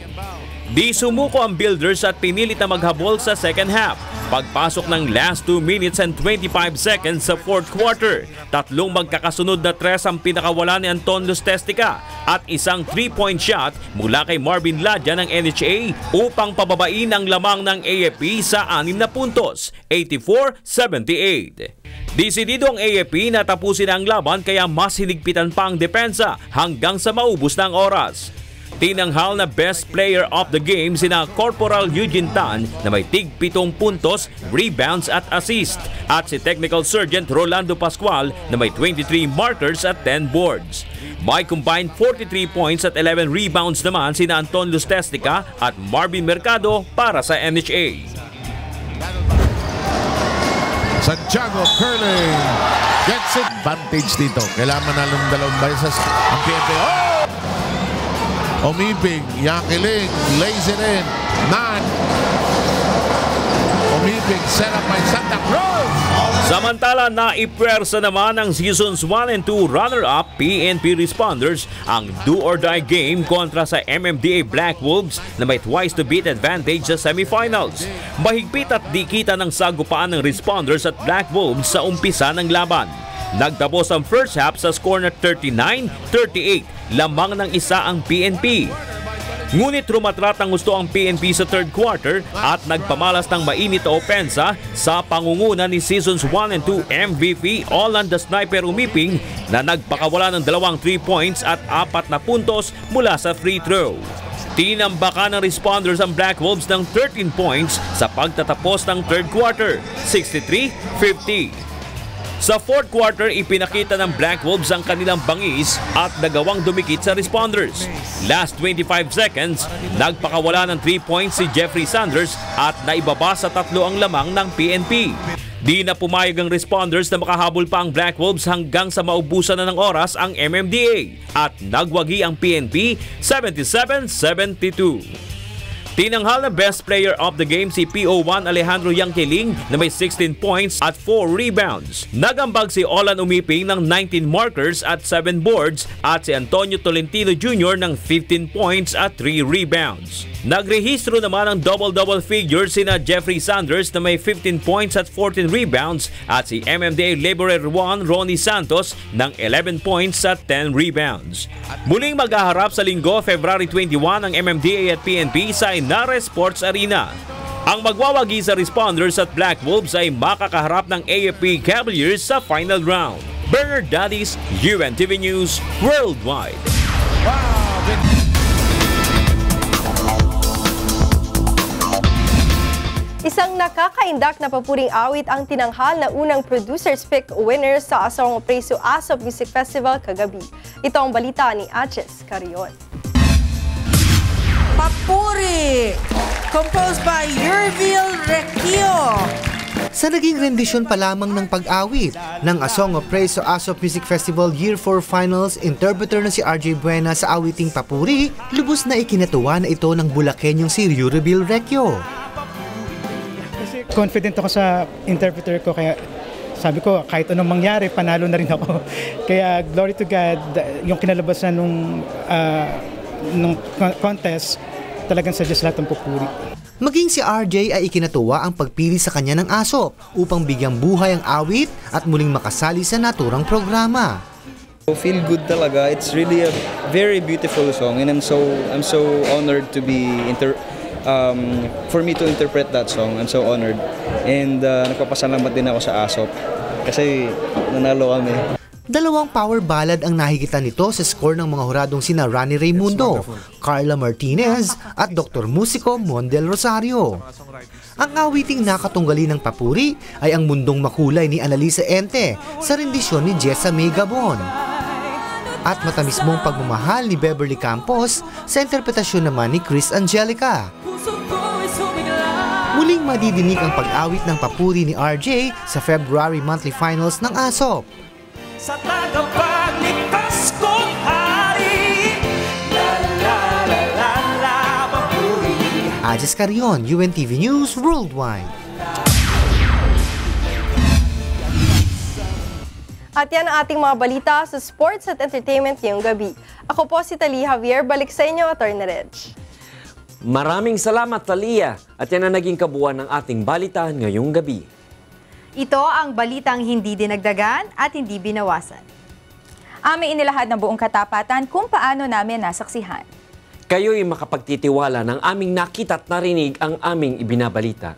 Z: Di sumuko ang Builders at pinilit na maghabol sa second half. Pagpasok ng last 2 minutes and 25 seconds sa fourth quarter, tatlong magkakasunod na tres ang pinakawala ni Anton Lustestica at isang 3-point shot mula kay Marvin Ladja ng NHA upang pababain ang lamang ng AFP sa 6 na puntos, 84-78. Desidido ang AFP na tapusin ang laban kaya mas hinigpitan pa ang depensa hanggang sa maubos ng oras. Tinanghal na best player of the game sina Corporal Eugene Tan na may tig-7 puntos, rebounds at assist at si Technical Sergeant Rolando Pascual na may 23 markers at 10 boards. May combined 43 points at 11 rebounds naman sina Anton Lustestica at Marvin Mercado para sa NHA.
T: Santiago curling gets it. Advantage dito. Kailangan manalong dalawang beses ang PNP. Umibig, Yakiling, lays it in. 9. Umibig, set up by Santa Cruz.
Z: Samantala, naipwersa naman ng Seasons 1 and 2 runner-up PNP Responders ang do-or-die game kontra sa MMDA Black Wolves na may twice-to-beat advantage sa semifinals. Mahigpit at dikita ng sagupaan ng Responders at Black Wolves sa umpisa ng laban. Nagtapos ang first half sa score na 39-38, lamang ng isa ang PNP. Ngunit rumatrat ang gusto ang PNP sa third quarter at nagpamalas ng mainit na opensa sa pangunguna ni Seasons 1 and 2 MVP Olan the Sniper Umiping na nagpakawala ng 2 3 points at 4 na puntos mula sa free throw. Tinambakan ng Responders ang Black Wolves ng 13 points sa pagtatapos ng third quarter, 63-50. Sa fourth quarter, ipinakita ng Black Wolves ang kanilang bangis at nagawang dumikit sa Responders. Last 25 seconds, nagpakawala ng 3 points si Jeffrey Sanders at naibaba sa 3 ang lamang ng PNP. Di na pumayag ang Responders na makahabol pa ang Black Wolves hanggang sa maubusan na ng oras ang MMDA at nagwagi ang PNP 77-72. Tinanghal na best player of the game si PO1 Alejandro Yangkiling na may 16 points at 4 rebounds. Nagambag si Olan Umiping ng 19 markers at 7 boards at si Antonio Tolentino Jr. ng 15 points at 3 rebounds. Nagrehistro naman ng double-double figures sina Jeffrey Sanders na may 15 points at 14 rebounds at si MMDA Laborer 1 Ronnie Santos ng 11 points at 10 rebounds. Muling maghaharap sa linggo, February 21 ang MMDA at PNP sa Inares Sports Arena. Ang magwawagi sa Responders at Black Wolves ay makakaharap ng AFP Cavaliers sa final round. Bernard Dadis, UNTV News Worldwide.
F: Isang nakakaindak na papuring awit ang tinanghal na unang Producer's Pick winner sa Asong Preso ASOP Music Festival kagabi. Ito ang balita ni Aches Carion.
A: Papuri! Composed by Yervil Requio.
P: Sa naging rendisyon pa lamang ng pag-awit ng A Song of Praise sa ASOP Music Festival Year 4 Finals, interpreter na si RJ Buena sa awiting Papuri, lubos na ikinatuwa na ito ng Bulakenyong si Yervil Requio.
E: Confident ako sa interpreter ko, kaya sabi ko kahit anong mangyari panalo na rin ako. Kaya glory to God, yung kinalabasan nung contest talagang suggest lahat ng Papuri.
P: Maging si RJ ay ikinatuwa ang pagpili sa kanya ng ASOP upang bigyang buhay ang awit at muling makasali sa naturang programa.
U: Feel good talaga. It's really a very beautiful song and I'm so honored to be for me to interpret that song. I'm so honored. And nagpapasalamat din ako sa ASOP kasi nanalo kami.
P: Dalawang power ballad ang nahigitan nito sa score ng mga huradong sina Rani Raimundo, Carla Martinez at Dr. Musico Mondel Rosario. Ang awiting nakatunggali ng Papuri ay ang Mundong Makulay ni Annalisa Ente sa rendisyon ni Jessa May Gabon. At matamis mong pagmamahal ni Beverly Campos sa interpretasyon naman ni Chris Angelica. Muling madidinig ang pag-awit ng Papuri ni RJ sa February monthly finals ng ASOP.
A: Sa tagapagligtas kong hari, la la la la la Papuri.
P: Ajes Carion, UNTV News Worldwide.
F: At yan ang ating mga balita sa sports at entertainment ngayong gabi. Ako po si Talia Javier. Balik sa inyo, Atty. Reg.
B: Maraming salamat, Talia. At yan ang naging kabuuan ng ating balitaan ngayong gabi.
I: Ito ang balitang hindi dinagdagan at hindi binawasan.
O: Aming inilahad ng buong katapatan kung paano namin nasaksihan.
B: Kayo'y makapagtitiwala ng aming nakita at narinig ang aming ibinabalita.